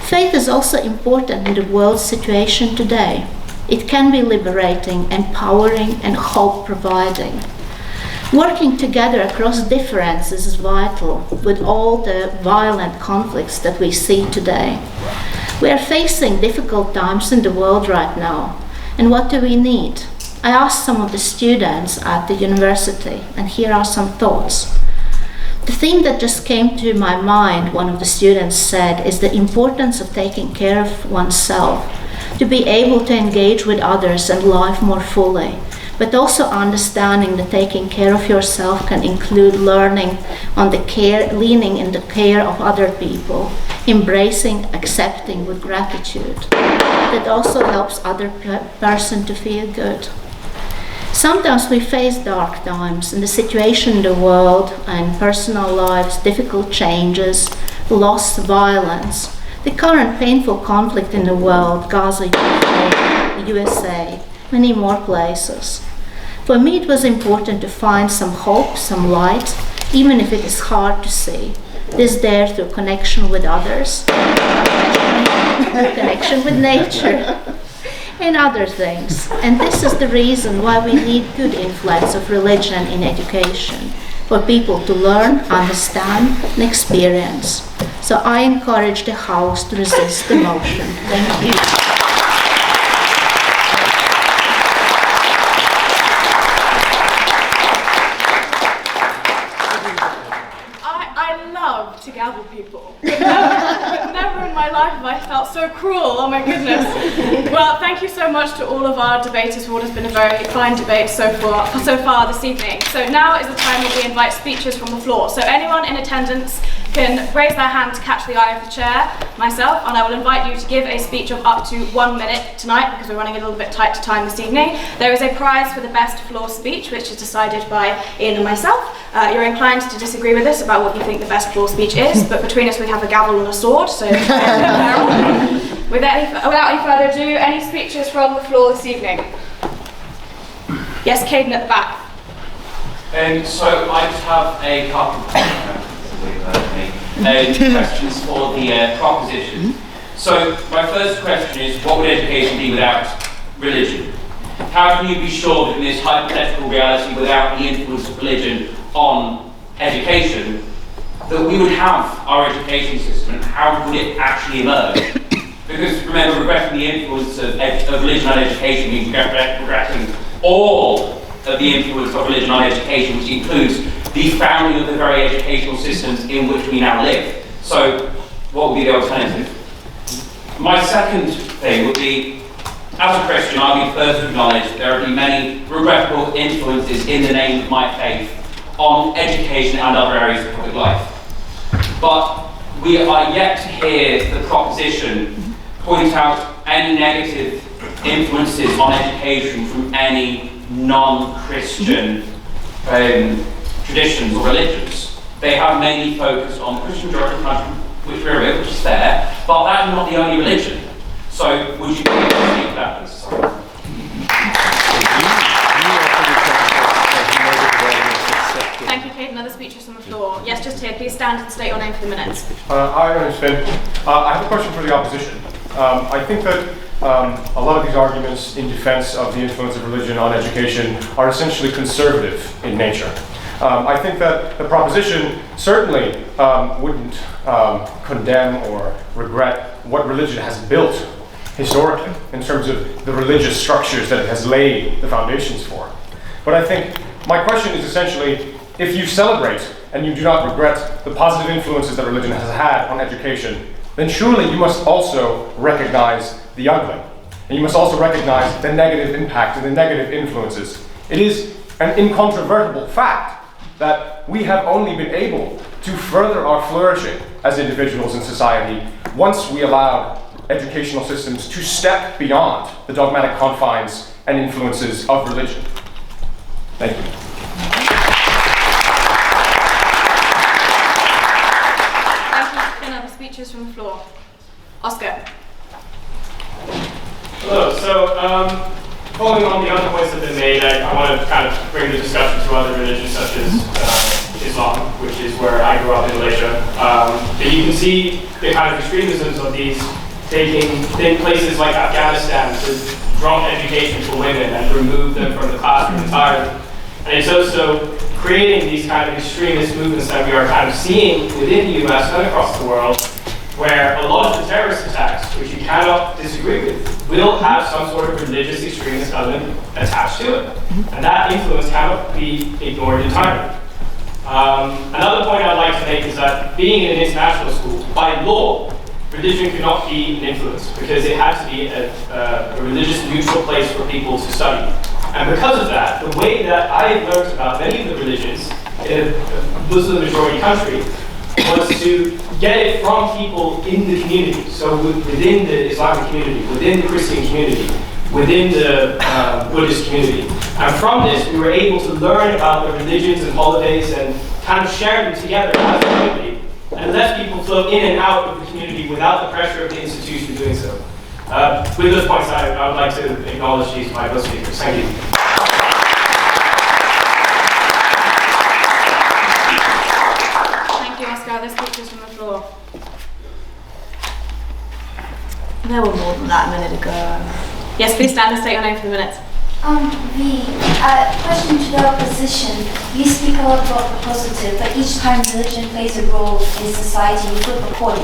Faith is also important in the world situation today. It can be liberating, empowering, and hope-providing. Working together across differences is vital with all the violent conflicts that we see today. We are facing difficult times in the world right now, and what do we need? I asked some of the students at the university, and here are some thoughts. The thing that just came to my mind, one of the students said, is the importance of taking care of oneself, to be able to engage with others and life more fully, but also understanding that taking care of yourself can include learning on the care, leaning in the care of other people, embracing, accepting with gratitude. That also helps other person to feel good. Sometimes we face dark times in the situation in the world and personal lives, difficult changes, loss, violence, the current painful conflict in the world, Gaza, Ukraine, USA, many more places. For me, it was important to find some hope, some light, even if it is hard to see. This there through connection with others, connection with nature, and other things. And this is the reason why we need good influence of religion in education, for people to learn, understand, and experience. So I encourage the House to resist the motion. Thank you. I I love to gavel people, but never in my life have I felt so cruel, oh my goodness. Well, thank you so much to all of our debaters for what has been a very fine debate so far this evening. So now is the time where we invite speeches from the floor. So anyone in attendance can raise their hand to catch the eye of the chair, myself, and I will invite you to give a speech of up to 1 minute tonight because we're running a little bit tight to time this evening. There is a prize for the best floor speech, which is decided by Ian and myself. You're inclined to disagree with us about what you think the best floor speech is, but between us we have a gavel and a sword, so without any further ado, any speeches from the floor this evening? Yes, Caden at the back. So I just have a couple questions for the proposition. So my first question is, what would education be without religion? How can you be sure that in this hypothetical reality, without the influence of religion on education, that we would have our education system, and how would it actually emerge? Because remember, regretting the influence of religion on education means regretting all of the influence of religion on education, which includes the founding of the very educational systems in which we now live. So, what would be the alternative? My second thing would be, as a Christian, I'll be first to acknowledge that there have been many regrettable influences in the name of my faith on education and other areas of public life. But we are yet to hear the proposition point out any negative influences on education from any non-Christian traditions or religions. They have mainly focused on the Christian majority of the country, which we're in, which is fair, but that's not the only religion. So would you be able to speak to that, please? Sorry. Thank you, Kate. Another speeches from the floor. Yes, just here. Please stand and state your name for the minutes. Hi, my name's Finn. I have a question for the opposition. I think that a lot of these arguments in defense of the influence of religion on education are essentially conservative in nature. I think that the proposition certainly wouldn't condemn or regret what religion has built historically in terms of the religious structures that it has laid the foundations for. But I think my question is essentially, if you celebrate and you do not regret the positive influences that religion has had on education, then surely you must also recognize the ugly. And you must also recognize the negative impact and the negative influences. It is an incontrovertible fact that we have only been able to further our flourishing as individuals in society once we allowed educational systems to step beyond the dogmatic confines and influences of religion. Thank you. Thank you. Any other speeches from the floor? Oscar. Hello. So, following on the other points that have been made, I want to kind of bring the discussion to other religions such as Islam, which is where I grew up in Malaysia. And you can see the kind of extremisms of these taking places like Afghanistan to drop education for women and remove them from the classroom entirely. And it's also creating these kind of extremist movements that we are kind of seeing within the US and across the world, where a lot of the terrorist attacks, which you cannot disagree with, will have some sort of religious extremist element attached to it. And that influence cannot be ignored entirely. Another point I'd like to make is that being in an international school, by law, religion cannot be an influence because it has to be a religious neutral place for people to study. And because of that, the way that I have learned about many of the religions in a Muslim majority country was to get it from people in the community. So within the Islamic community, within the Christian community, within the Buddhist community. And from this, we were able to learn about the religions and holidays and kind of share them together as a community and let people flow in and out of the community without the pressure of the institution doing so. With those points, I would like to acknowledge these my both speakers. Thank you. Thank you, Oscar. Other speeches from the floor. There were more than that a minute ago. Yes, please stand and state your name for the minutes. Question to the opposition. You speak a lot about the positive, but each time religion plays a role in society, you flip a coin.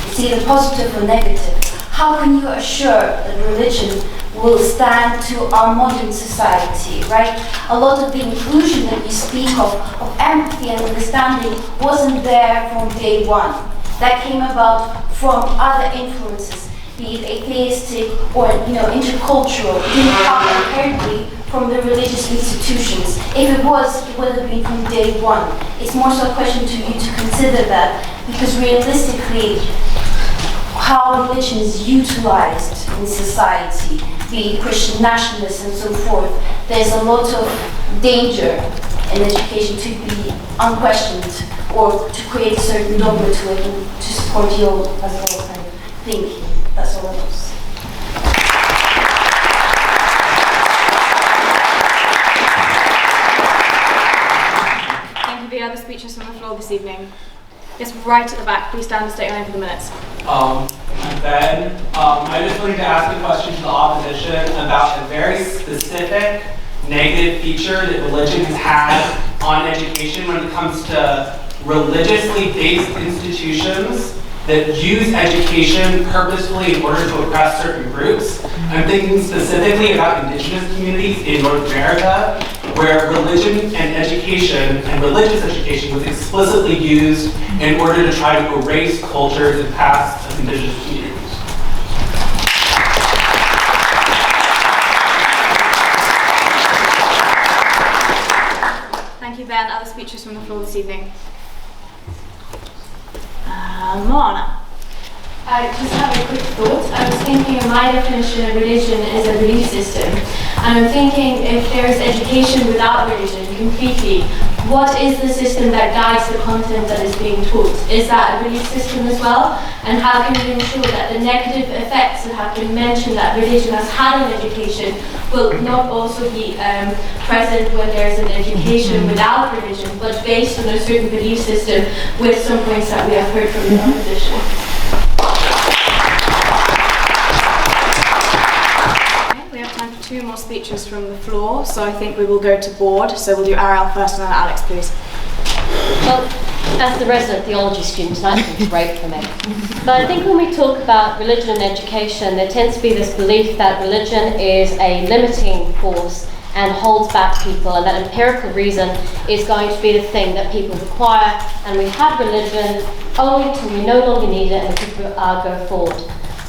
It's either positive or negative. how can you assure that religion will stand to our modern society, right? A lot of the inclusion that you speak of empathy and understanding, wasn't there from day one. That came about from other influences, be it atheistic or intercultural. It didn't come inherently from the religious institutions. If it was, it would have been from day one. It's more so a question to you to consider that, because realistically, how religion is utilized in society, be it Christian nationalists and so forth, there's a lot of danger in education to be unquestioned or to create a certain dogma to it and to support your as well kind of thinking. That's all it is. Thank you for the other speeches from the floor this evening. Yes, right at the back. Please stand and state your name for the minutes. Ben, I just wanted to ask a question to the opposition about a very specific negative feature that religion has had on education when it comes to religiously based institutions that use education purposefully in order to oppress certain groups. I'm thinking specifically about indigenous communities in North America, where religion and education and religious education was explicitly used in order to try to erase cultures and past of indigenous communities. Thank you, Ben. Other speeches from the floor this evening. Moana. I just have a quick thought. I was thinking my definition of religion is a belief system. And I'm thinking if there is education without religion completely, what is the system that guides the content that is being taught? Is that a belief system as well? And how can we ensure that the negative effects that have been mentioned that religion has had on education will not also be present when there's an education without religion, but based on a certain belief system with some points that we have heard from the opposition? We have time for 2 more speeches from the floor, so I think we will go to board. So we'll do Ariel first and then Alex, please. Well, as the resident theology student, that's been great for me. But I think when we talk about religion and education, there tends to be this belief that religion is a limiting force and holds back people, and that empirical reason is going to be the thing that people require, and we have religion only until we no longer need it and people go forward.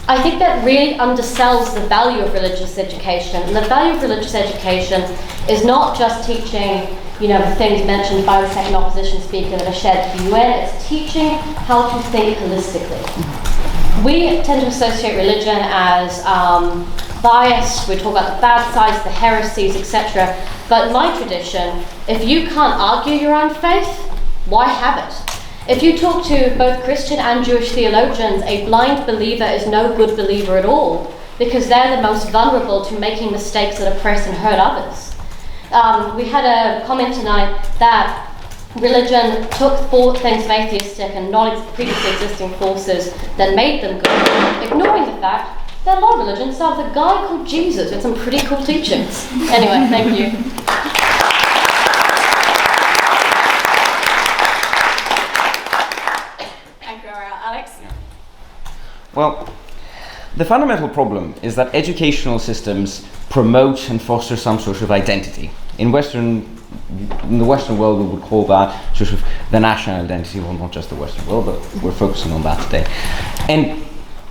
I think that really undersells the value of religious education, and the value of religious education is not just teaching the things mentioned by the second opposition speaker that are shared to the UN, it's teaching how to think holistically. We tend to associate religion as biased, we talk about the bad sides, the heresies, etc. But in my tradition, if you can't argue your own faith, why have it? If you talk to both Christian and Jewish theologians, a blind believer is no good believer at all, because they're the most vulnerable to making mistakes that oppress and hurt others. We had a comment tonight that religion took things atheistic and not previously existing forces that made them good, ignoring the fact that a lot of religions have a guy called Jesus with some pretty cool teachings. Anyway, thank you. Thank you, Ariel. Alex? Well, the fundamental problem is that educational systems promote and foster some sort of identity. In the Western world, we would call that sort of the national identity. Well, not just the Western world, but we're focusing on that today. And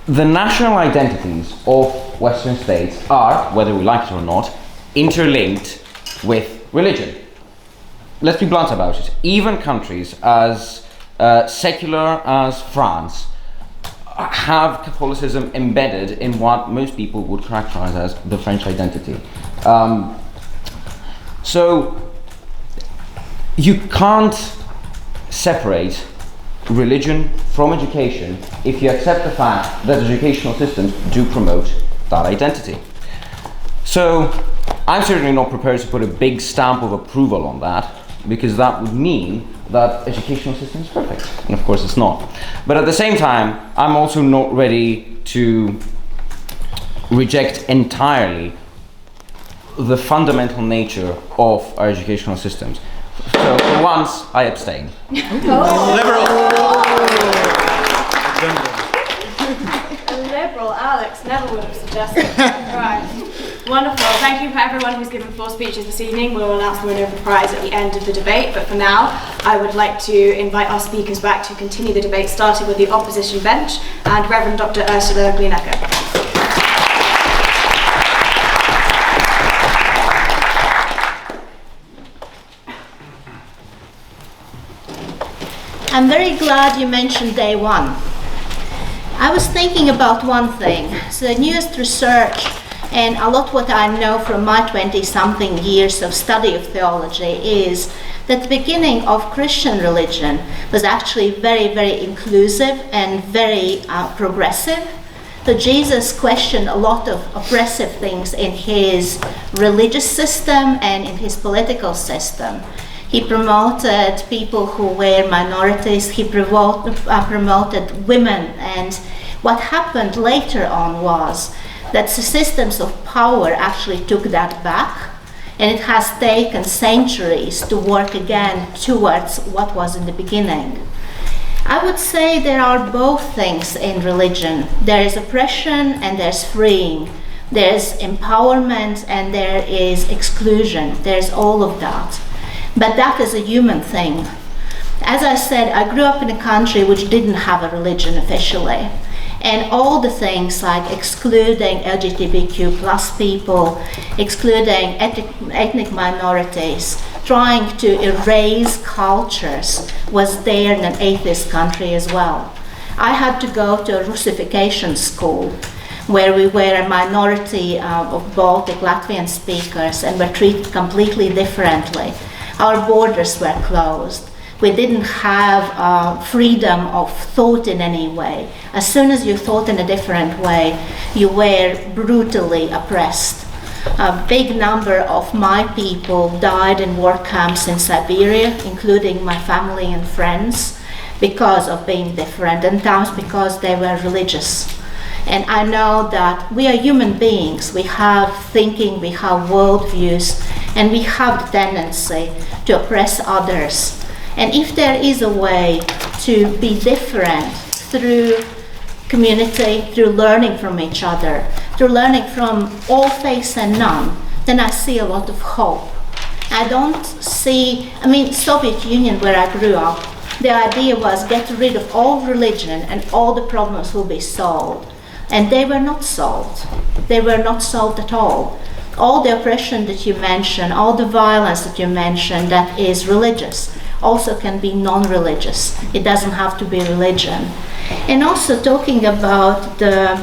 the national identities of Western states are, whether we like it or not, interlinked with religion. Let's be blunt about it. Even countries as secular as France have Catholicism embedded in what most people would characterize as the French identity. So you can't separate religion from education if you accept the fact that educational systems do promote that identity. So I'm certainly not prepared to put a big stamp of approval on that, because that would mean that educational system is perfect, and of course it's not. But at the same time, I'm also not ready to reject entirely the fundamental nature of our educational systems. So for once, I abstain. Liberal Alex. Yes, never would have suggested. Right. Wonderful. Thank you for everyone who's given 4 speeches this evening. We'll announce the winner of the prize at the end of the debate, but for now, I would like to invite our speakers back to continue the debate, starting with the opposition bench and Revd Dr Urzula Glienecke. I'm very glad you mentioned day one. I was thinking about one thing. So the newest research and a lot what I know from my 20-something years of study of theology is that the beginning of Christian religion was actually very, very inclusive and very progressive. So Jesus questioned a lot of oppressive things in his religious system and in his political system. He promoted people who were minorities, he promoted women, and what happened later on was that the systems of power actually took that back, and it has taken centuries to work again towards what was in the beginning. I would say there are both things in religion. There is oppression and there's freeing. There's empowerment and there is exclusion. There's all of that. But that is a human thing. As I said, I grew up in a country which didn't have a religion officially. And all the things like excluding LGBTQ plus people, excluding ethnic minorities, trying to erase cultures was there in an atheist country as well. I had to go to a Russification school where we were a minority of Baltic Latvian speakers and were treated completely differently. Our borders were closed. We didn't have freedom of thought in any way. As soon as you thought in a different way, you were brutally oppressed. A big number of my people died in war camps in Siberia, including my family and friends, because of being different, and times because they were religious. And I know that we are human beings. We have thinking, we have worldviews, and we have the tendency to oppress others. And if there is a way to be different through community, through learning from each other, through learning from all faiths and none, then I see a lot of hope. I don't see, Soviet Union where I grew up, the idea was get rid of all religion and all the problems will be solved. And they were not solved. They were not solved at all. All the oppression that you mentioned, all the violence that you mentioned that is religious, also can be non-religious. It doesn't have to be religion. And also talking about the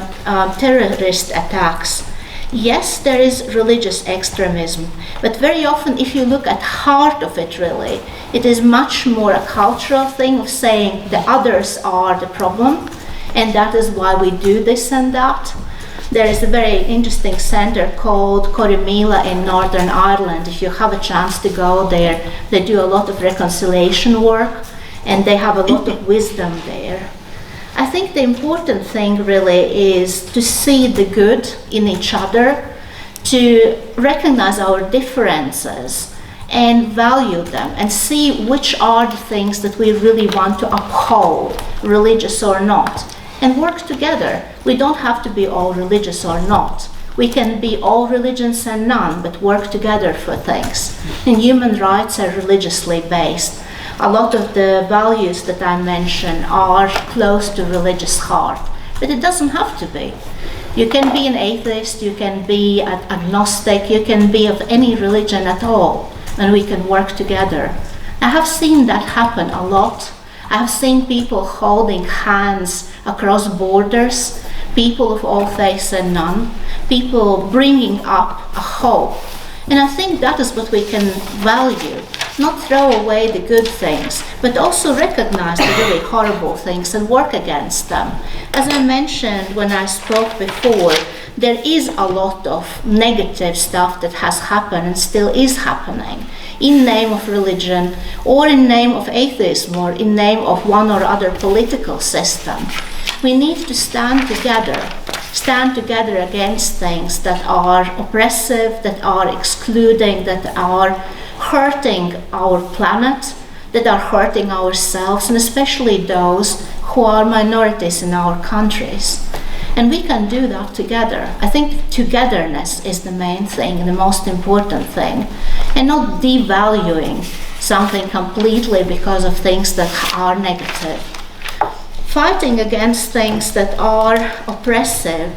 terrorist attacks, yes, there is religious extremism, but very often if you look at heart of it really, it is much more a cultural thing of saying the others are the problem, and that is why we do this and that. There is a very interesting center called Corrymeela in Northern Ireland. If you have a chance to go there, they do a lot of reconciliation work and they have a lot of wisdom there. I think the important thing really is to see the good in each other, to recognize our differences and value them and see which are the things that we really want to uphold, religious or not, and work together. We don't have to be all religious or not. We can be all religions and none, but work together for things. And human rights are religiously based. A lot of the values that I mentioned are close to religious heart, but it doesn't have to be. You can be an atheist, you can be an agnostic, you can be of any religion at all, and we can work together. I have seen that happen a lot. I have seen people holding hands across borders, people of all faiths and none, people bringing up a hope. And I think that is what we can value, not throw away the good things, but also recognize the really horrible things and work against them. As I mentioned when I spoke before, there is a lot of negative stuff that has happened and still is happening in name of religion or in name of atheism or in name of one or other political system. We need to stand together against things that are oppressive, that are excluding, that are hurting our planet, that are hurting ourselves, and especially those who are minorities in our countries. And we can do that together. I think togetherness is the main thing, the most important thing, and not devaluing something completely because of things that are negative. Fighting against things that are oppressive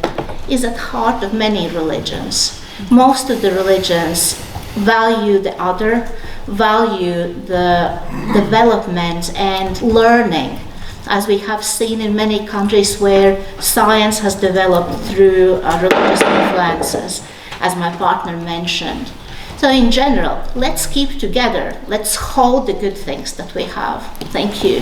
is at the heart of many religions. Most of the religions value the other, value the development and learning, as we have seen in many countries where science has developed through religious influences, as my partner mentioned. So in general, let's keep together. Let's hold the good things that we have. Thank you.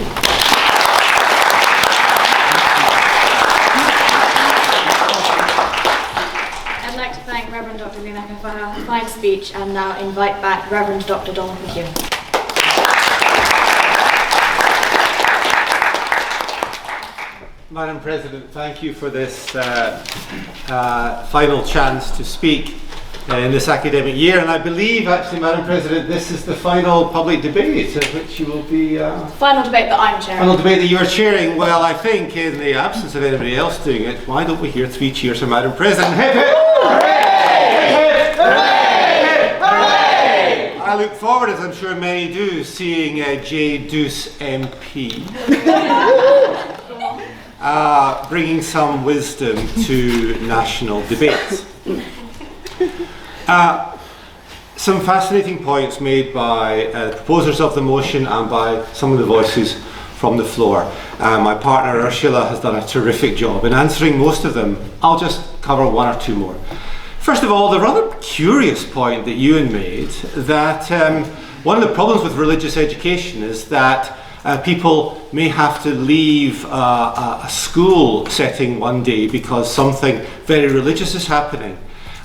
I'd like to thank Revd Dr Glienecke for her fine speech and now invite back Revd Dr Donald MacEwan. Madam President, thank you for this final chance to speak in this academic year. And I believe, actually, Madam President, this is the final public debate at which you will be... Final debate that I'm chairing. Final debate that you are chairing. Well, I think in the absence of anybody else doing it, why don't we hear 3 cheers for Madam President? Hip hip! Hooray! Hip hip! Hooray! Hooray! I look forward, as I'm sure many do, seeing J. Deuce MP. Bringing some wisdom to national debates. Some fascinating points made by the proposers of the motion and by some of the voices from the floor. My partner Ursula has done a terrific job in answering most of them. I'll just cover 1 or 2 more. First of all, the rather curious point that Euan made, that one of the problems with religious education is that people may have to leave a school setting one day because something very religious is happening.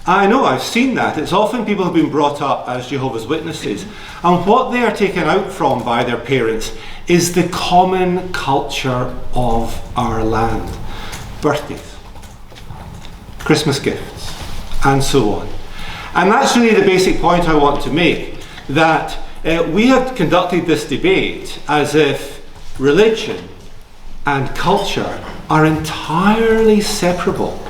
I know, I've seen that. It's often people who've been brought up as Jehovah's Witnesses, and what they are taken out from by their parents is the common culture of our land. Birthdays, Christmas gifts, and so on. And that's really the basic point I want to make, that we have conducted this debate as if religion and culture are entirely separable.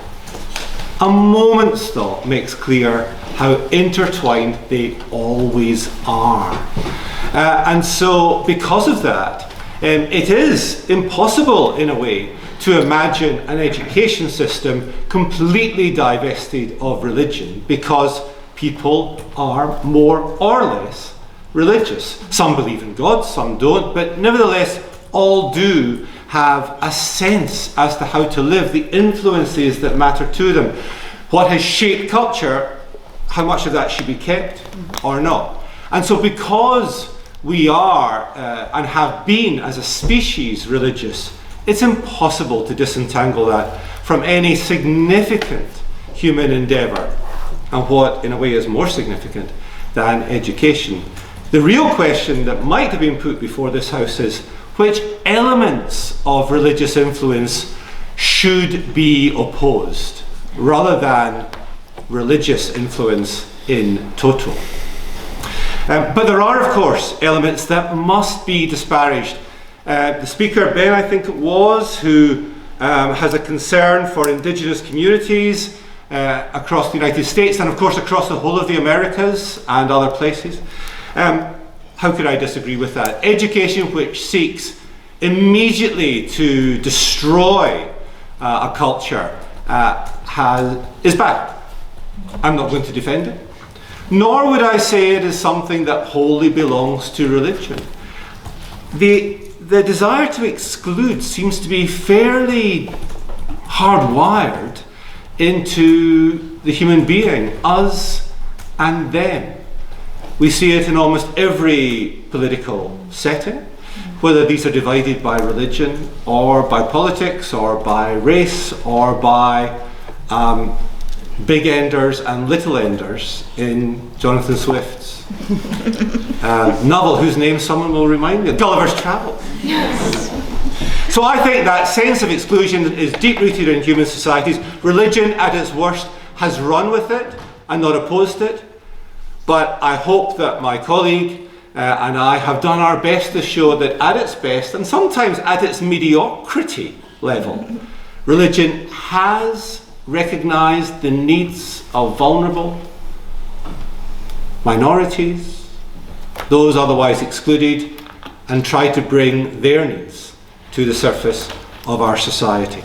A moment's thought makes clear how intertwined they always are. And so, because of that, it is impossible, in a way, to imagine an education system completely divested of religion, because people are more or less religious. Some believe in God, some don't, but nevertheless all do have a sense as to how to live, the influences that matter to them. What has shaped culture, how much of that should be kept or not. And so because we are and have been as a species religious, it's impossible to disentangle that from any significant human endeavour, and what in a way is more significant than education. The real question that might have been put before this House is, which elements of religious influence should be opposed, rather than religious influence in total. But there are, of course, elements that must be disparaged. The speaker, Ben, I think it was, who has a concern for Indigenous communities across the United States and, of course, across the whole of the Americas and other places. How could I disagree with that? Education which seeks immediately to destroy a culture is bad. I'm not going to defend it. Nor would I say it is something that wholly belongs to religion. The desire to exclude seems to be fairly hardwired into the human being, us and them. We see it in almost every political setting, whether these are divided by religion or by politics or by race or by big enders and little enders in Jonathan Swift's novel, whose name someone will remind me of, Gulliver's Travels. Yes. So I think that sense of exclusion is deep-rooted in human societies. Religion, at its worst, has run with it and not opposed it. But I hope that my colleague and I have done our best to show that at its best, and sometimes at its mediocrity level, Religion has recognised the needs of vulnerable minorities, those otherwise excluded, and tried to bring their needs to the surface of our society.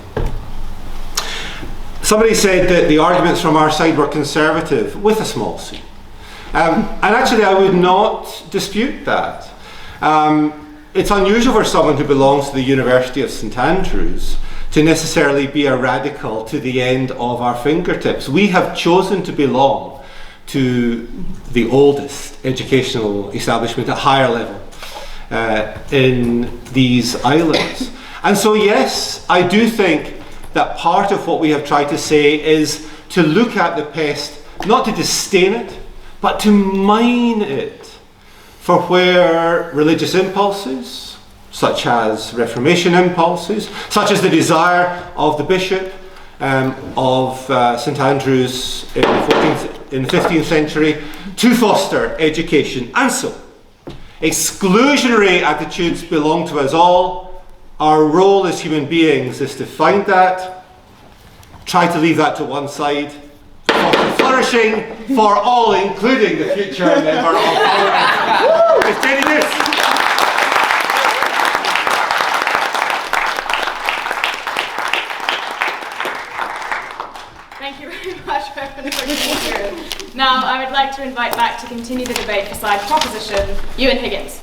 Somebody said that the arguments from our side were conservative, with a small c. And actually I would not dispute that. It's unusual for someone who belongs to the University of St Andrews to necessarily be a radical to the end of our fingertips. We have chosen to belong to the oldest educational establishment at higher level in these islands. And so yes, I do think that part of what we have tried to say is to look at the pest, not to disdain it, but to mine it for where religious impulses, such as Reformation impulses, such as the desire of the Bishop of St Andrews in the 15th century to foster education. And so, exclusionary attitudes belong to us all. Our role as human beings is to find that, try to leave that to one side, for flourishing for all, including the future member of Parliament. Miss Jenny Goose. Thank you very much, Reverend Dr. Now, I would like to invite back to continue the debate for side proposition, Euan Higgins.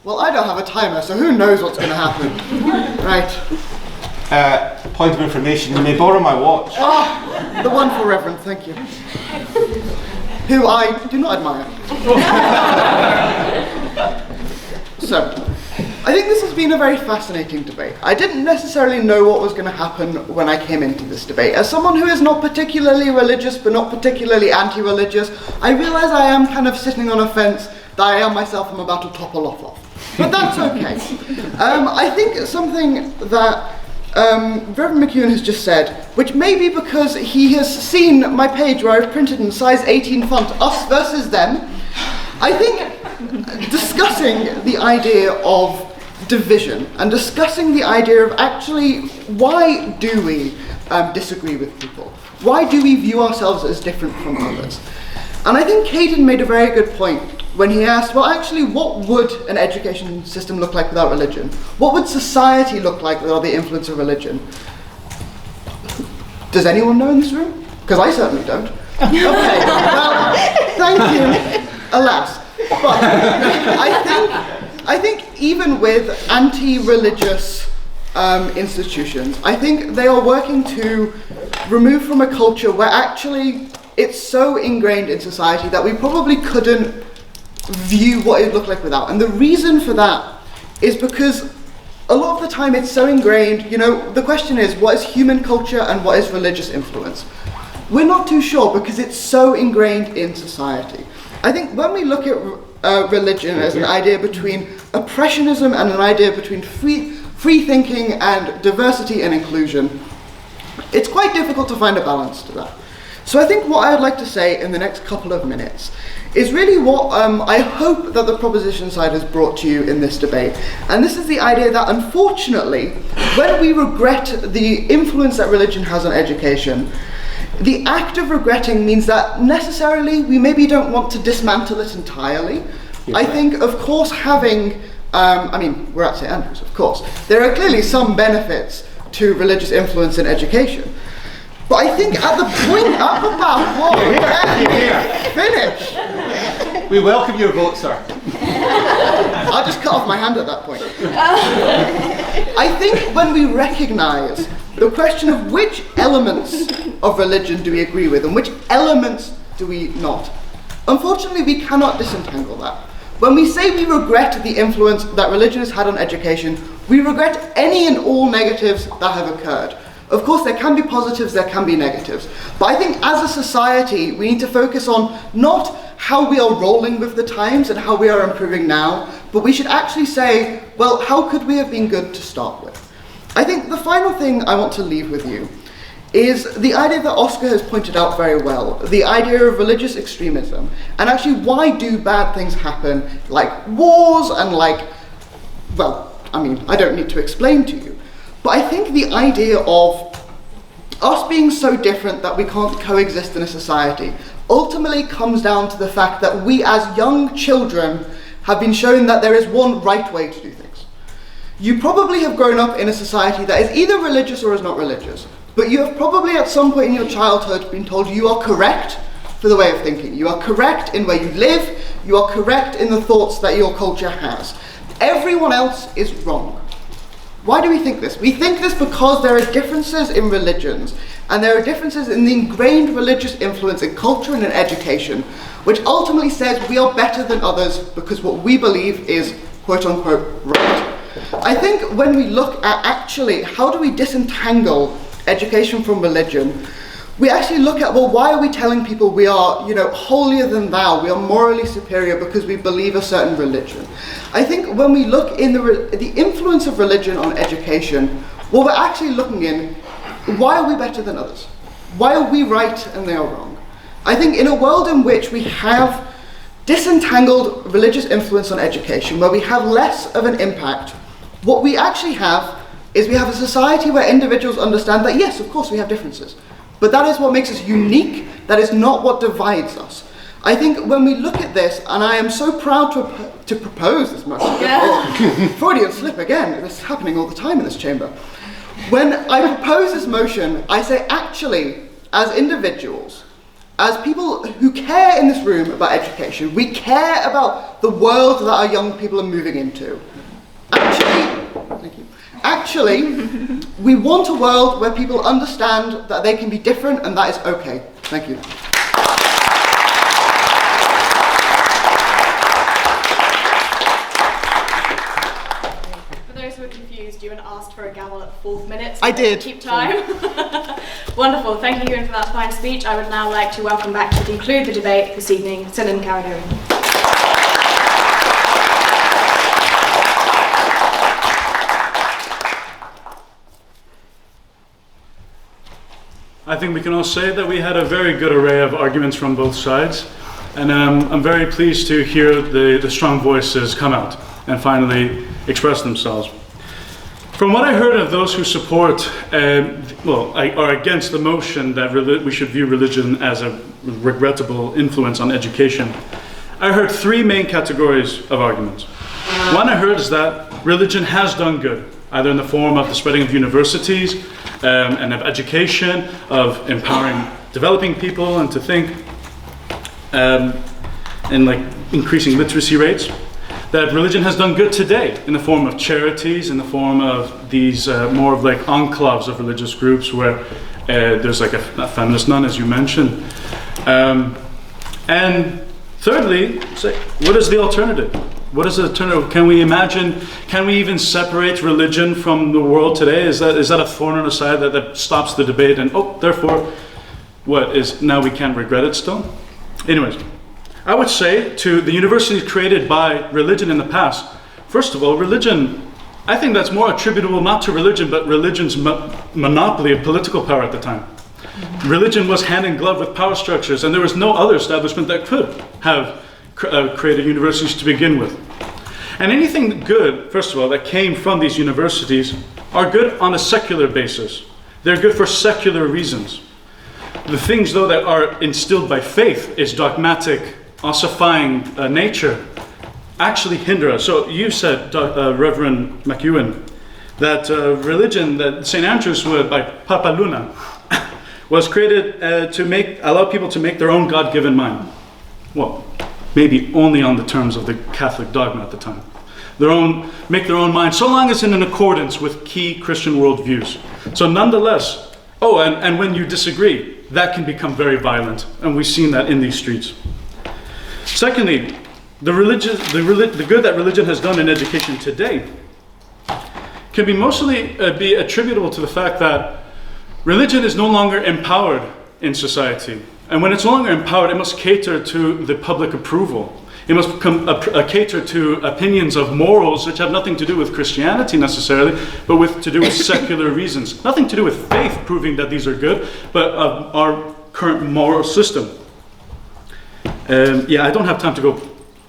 Well, I don't have a timer, so who knows what's going to happen. Right. Point of information, you may borrow my watch. Oh, the wonderful Reverend, thank you. Who I do not admire. So, I think this has been a very fascinating debate. I didn't necessarily know what was going to happen when I came into this debate. As someone who is not particularly religious, but not particularly anti-religious, I realise I am kind of sitting on a fence that I am myself am about to topple off. But that's okay. I think something that Reverend MacEwan has just said, which may be because he has seen my page where I've printed in size 18 font, us versus them. I think discussing the idea of division and discussing the idea of actually why do we disagree with people? Why do we view ourselves as different from others? And I think Caden made a very good point when he asked, well, actually, what would an education system look like without religion? What would society look like without the influence of religion? Does anyone know in this room? Because I certainly don't. Okay, well, thank you, alas. But I think even with anti-religious institutions, I think they are working to remove from a culture where actually it's so ingrained in society that we probably couldn't view what it would look like without. And the reason for that is because a lot of the time it's so ingrained, you know, the question is, what is human culture and what is religious influence? We're not too sure because it's so ingrained in society. I think when we look at religion as an idea between oppressionism and an idea between free thinking and diversity and inclusion, it's quite difficult to find a balance to that. So I think what I would like to say in the next couple of minutes is really what I hope that the proposition side has brought to you in this debate. And this is the idea that unfortunately, when we regret the influence that religion has on education, the act of regretting means that necessarily we maybe don't want to dismantle it entirely. I think, of course, having, I mean, we're at St Andrews, of course. There are clearly some benefits to religious influence in education. But I think at the point up about what finish. We welcome your vote, sir. I'll just cut off my hand at that point. I think when we recognise the question of which elements of religion do we agree with and which elements do we not, unfortunately we cannot disentangle that. When we say we regret the influence that religion has had on education, we regret any and all negatives that have occurred. Of course, there can be positives, there can be negatives. But I think as a society, we need to focus on not how we are rolling with the times and how we are improving now, but we should actually say, well, how could we have been good to start with? I think the final thing I want to leave with you is the idea that Oscar has pointed out very well, the idea of religious extremism, and actually why do bad things happen, like wars and like, well, I mean, I don't need to explain to you, but I think the idea of us being so different that we can't coexist in a society ultimately comes down to the fact that we as young children have been shown that there is one right way to do things. You probably have grown up in a society that is either religious or is not religious, but you have probably at some point in your childhood been told you are correct for the way of thinking. You are correct in where you live, you are correct in the thoughts that your culture has. Everyone else is wrong. Why do we think this? We think this because there are differences in religions, and there are differences in the ingrained religious influence in culture and in education, which ultimately says we are better than others because what we believe is quote-unquote right. I think when we look at actually how do we disentangle education from religion, we actually look at, well, why are we telling people we are, holier than thou, we are morally superior because we believe a certain religion? I think when we look in the influence of religion on education, what we're actually looking in, why are we better than others? Why are we right and they are wrong? I think in a world in which we have disentangled religious influence on education, where we have less of an impact, what we actually have is we have a society where individuals understand that, yes, of course we have differences, but that is what makes us unique, that is not what divides us. I think when we look at this, and I am so proud to propose this motion, Freudian slip again, this is happening all the time in this chamber. When I propose this motion, I say actually, as individuals, as people who care in this room about education, we care about the world that our young people are moving into. Actually, we want a world where people understand that they can be different and that is okay. Thank you. For those who are confused, Euan asked for a gavel at 4 minutes. I did. Keep time. Wonderful. Thank you, Euan, for that fine speech. I would now like to welcome back to conclude the debate this evening, Sinan Karadogan. I think we can all say that we had a very good array of arguments from both sides, and I'm very pleased to hear the strong voices come out and finally express themselves. From what I heard of those who support, are against the motion that we should view religion as a regrettable influence on education, I heard three main categories of arguments. One I heard is that religion has done good, either in the form of the spreading of universities and of education, of empowering developing people and to think, and like increasing literacy rates. That religion has done good today in the form of charities, in the form of these more of like enclaves of religious groups where there's like a feminist nun, as you mentioned. And thirdly, what is the alternative? What is the alternative? Can we imagine, can we even separate religion from the world today? Is that a thorn on the side that stops the debate and, therefore, now we can't regret it still? Anyways, I would say to the universities created by religion in the past, first of all, religion, I think that's more attributable not to religion, but religion's monopoly of political power at the time. Religion was hand in glove with power structures, and there was no other establishment that could have created universities to begin with. And anything good, first of all, that came from these universities are good on a secular basis. They're good for secular reasons. The things, though, that are instilled by faith, its dogmatic, ossifying nature, actually hinder us. So you said, Reverend MacEwan, that religion, that St Andrew's Wood by Papa Luna, was created to allow people to make their own God-given mind. Well, maybe only on the terms of the Catholic dogma at the time. Make their own mind, so long as in accordance with key Christian worldviews. So nonetheless, and when you disagree, that can become very violent, and we've seen that in these streets. Secondly, the good that religion has done in education today can be mostly be attributable to the fact that religion is no longer empowered in society. And when it's no longer empowered, it must cater to the public approval. It must cater to opinions of morals which have nothing to do with Christianity necessarily, but to do with secular reasons. Nothing to do with faith proving that these are good, but our current moral system. I don't have time to go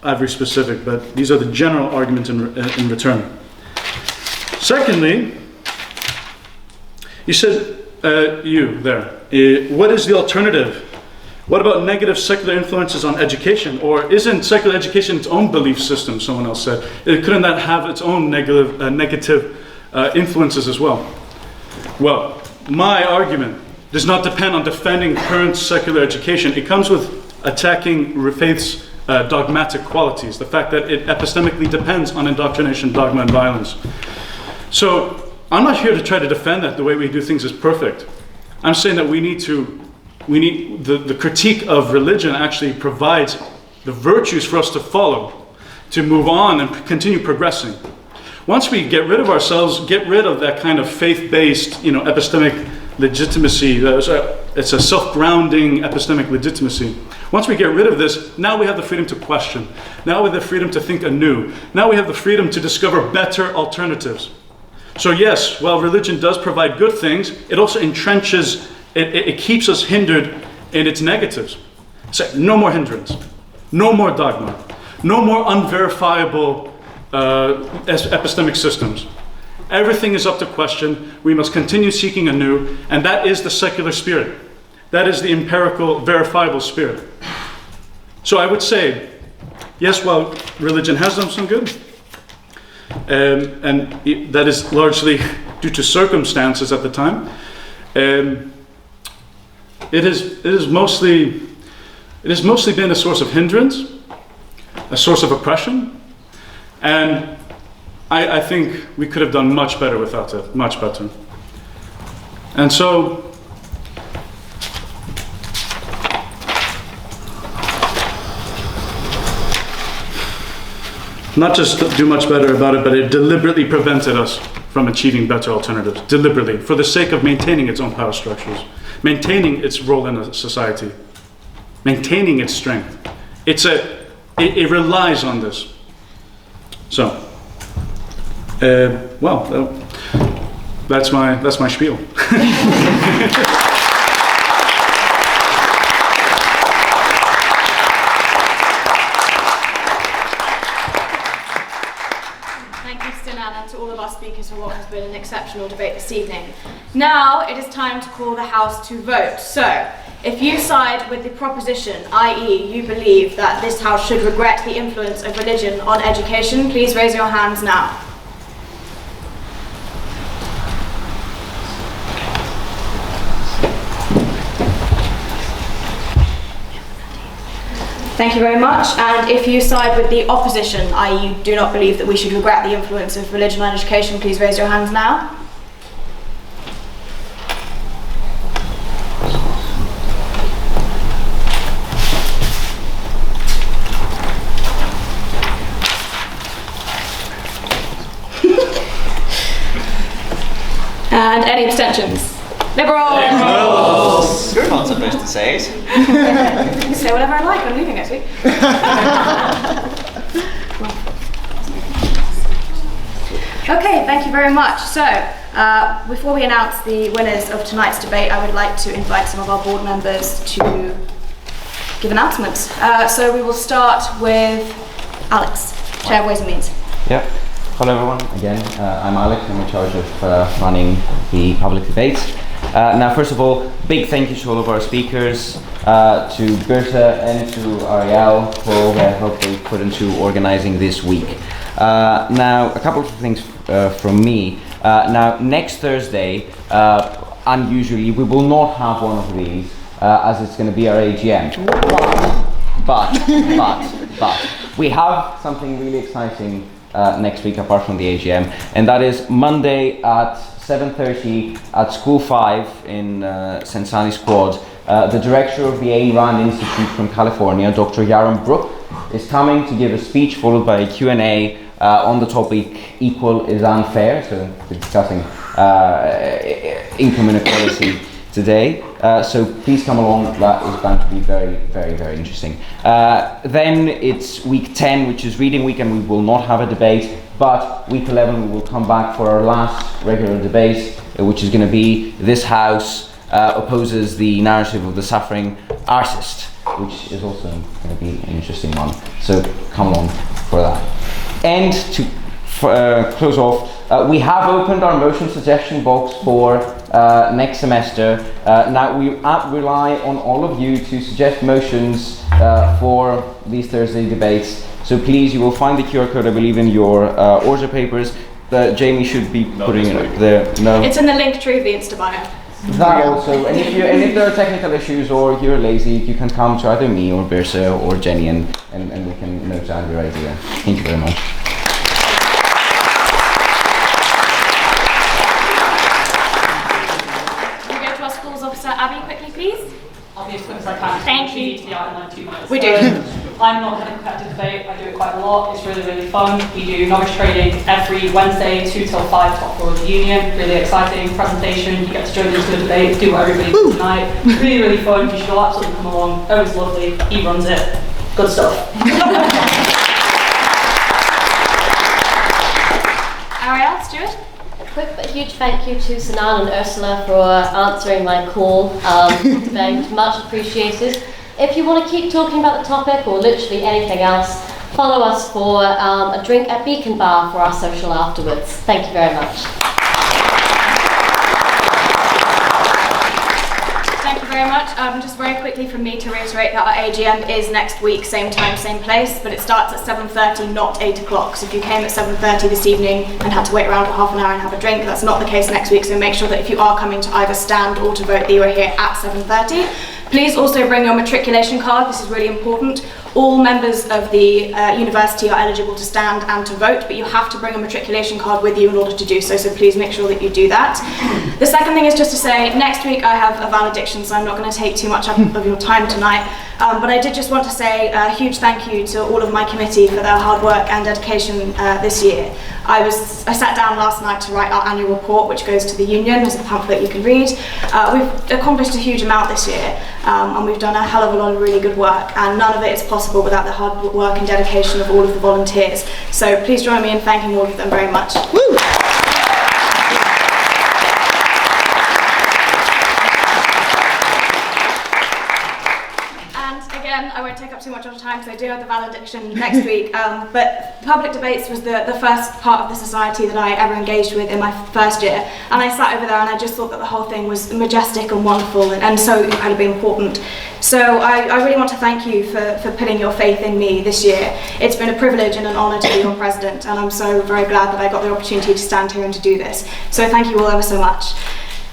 every specific, but these are the general arguments in return. Secondly, you said, what is the alternative? What about negative secular influences on education? Or isn't secular education its own belief system, someone else said? Couldn't that have its own negative influences as well? Well, my argument does not depend on defending current secular education. It comes with attacking faith's dogmatic qualities, the fact that it epistemically depends on indoctrination, dogma, and violence. So I'm not here to try to defend that the way we do things is perfect. I'm saying that the critique of religion actually provides the virtues for us to follow, to move on and continue progressing. Once we get rid of ourselves, get rid of that kind of faith-based, epistemic legitimacy, it's a self-grounding epistemic legitimacy. Once we get rid of this, now we have the freedom to question. Now we have the freedom to think anew. Now we have the freedom to discover better alternatives. So yes, while religion does provide good things, it also entrenches. It keeps us hindered in its negatives. So no more hindrance, no more dogma, no more unverifiable epistemic systems. Everything is up to question. We must continue seeking anew, and that is the secular spirit. That is the empirical, verifiable spirit. So I would say, yes, while religion has done some good, and that is largely due to circumstances at the time, it has mostly been a source of hindrance, a source of oppression, and I think we could have done much better without it, much better. And so, not just do much better about it, but it deliberately prevented us from achieving better alternatives, deliberately, for the sake of maintaining its own power structures, maintaining its role in a society, maintaining its strength. It relies on this. So, that's my spiel. Thank you, Sinan, and to all of our speakers for what has been an exceptional debate this evening. Now it is time to call the House to vote. So, if you side with the proposition, i.e. you believe that this House should regret the influence of religion on education, please raise your hands now. Thank you very much. And if you side with the opposition, i.e. you do not believe that we should regret the influence of religion on education, please raise your hands now. And any abstentions? Liberals! You're not supposed to say it. I can say whatever I like, I'm leaving next week. Okay, thank you very much. So, before we announce the winners of tonight's debate, I would like to invite some of our board members to give announcements. So we will start with Alex, Chair of Ways and Means. Yeah. Hello everyone, again, I'm Alex, I'm in charge of running the public debates. Now first of all, big thank you to all of our speakers, to Bertha and to Ariel for all their help they put into organizing this week. Now a couple of things from me. Now next Thursday, unusually, we will not have one of these as it's going to be our AGM. But we have something really exciting next week apart from the AGM, and that is Monday at 7:30 at School 5 in St Sunny's Quad. The director of the Ayn Rand Institute from California, Dr. Yaron Brook, is coming to give a speech followed by a Q&A on the topic Equal is Unfair, so we're discussing income inequality today. So please come along. That is bound to be very, very, very interesting. Then it's week 10, which is reading week, and we will not have a debate. But week 11, we will come back for our last regular debate, which is going to be this house opposes the narrative of the suffering artist, which is also going to be an interesting one. So come along for that. And to close off, we have opened our motion suggestion box for next semester. Now we rely on all of you to suggest motions for these Thursday debates. So please, you will find the QR code, I believe, in your order papers. Jamie should be putting it up there. No, it's in the link tree of the Insta bio. That also, and if there are technical issues or you're lazy, you can come to either me or Birsa or Jenny, and we can note down your idea. Thank you very much. Can we go to our schools officer, Abby, quickly, please? I'll be as quick as I can. Thank you. We need to be out in like 2 minutes. We do. I'm not having a competitive debate. I do it quite a lot. It's really, really fun. We do knowledge training every Wednesday, 2 till 5, top floor of the union. Really exciting presentation. You get to join into the debate, do what everybody did tonight. Really, really fun. You should all absolutely come along. Always lovely. He runs it. Good stuff. Ariel, Stuart? Quick but huge thank you to Sinan and Ursula for answering my call today. Much appreciated. If you want to keep talking about the topic or literally anything else, follow us for a drink at Beacon Bar for our social afterwards. Thank you very much. Thank you very much. Just very quickly from me to reiterate that our AGM is next week, same time, same place, but it starts at 7:30, not 8 o'clock. So if you came at 7:30 this evening and had to wait around for half an hour and have a drink, that's not the case next week. So make sure that if you are coming to either stand or to vote, that you are here at 7:30. Please also bring your matriculation card. This is really important. All members of the university are eligible to stand and to vote, but you have to bring a matriculation card with you in order to do so, so please make sure that you do that. The second thing is just to say, next week I have a valediction, so I'm not going to take too much of your time tonight, but I did just want to say a huge thank you to all of my committee for their hard work and dedication this year. I sat down last night to write our annual report, which goes to the union. There's a pamphlet you can read. We've accomplished a huge amount this year, and we've done a hell of a lot of really good work, and none of it is possible without the hard work and dedication of all of the volunteers. So please join me in thanking all of them very much. Woo! I won't take up too much of your time because I do have the valediction next week, but public debates was the first part of the society that I ever engaged with in my first year, and I sat over there and I just thought that the whole thing was majestic and wonderful and so incredibly important. So I really want to thank you for putting your faith in me this year. It's been a privilege and an honour to be your president, and I'm so very glad that I got the opportunity to stand here and to do this. So thank you all ever so much.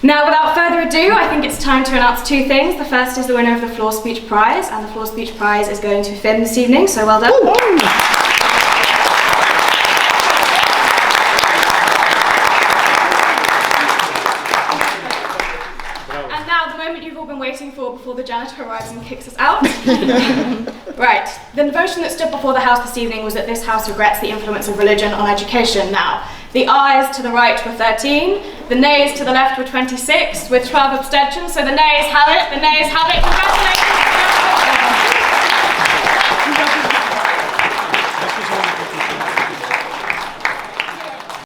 Now, without further ado, I think it's time to announce two things. The first is the winner of the Floor Speech Prize, and the Floor Speech Prize is going to Finn this evening, so well done. And now, the moment you've all been waiting for before the janitor arrives and kicks us out. Right, the motion that stood before the House this evening was that this House regrets the influence of religion on education. Now, the ayes to the right were 13, the nays to the left were 26, with 12 abstentions, so the nays have it, Congratulations.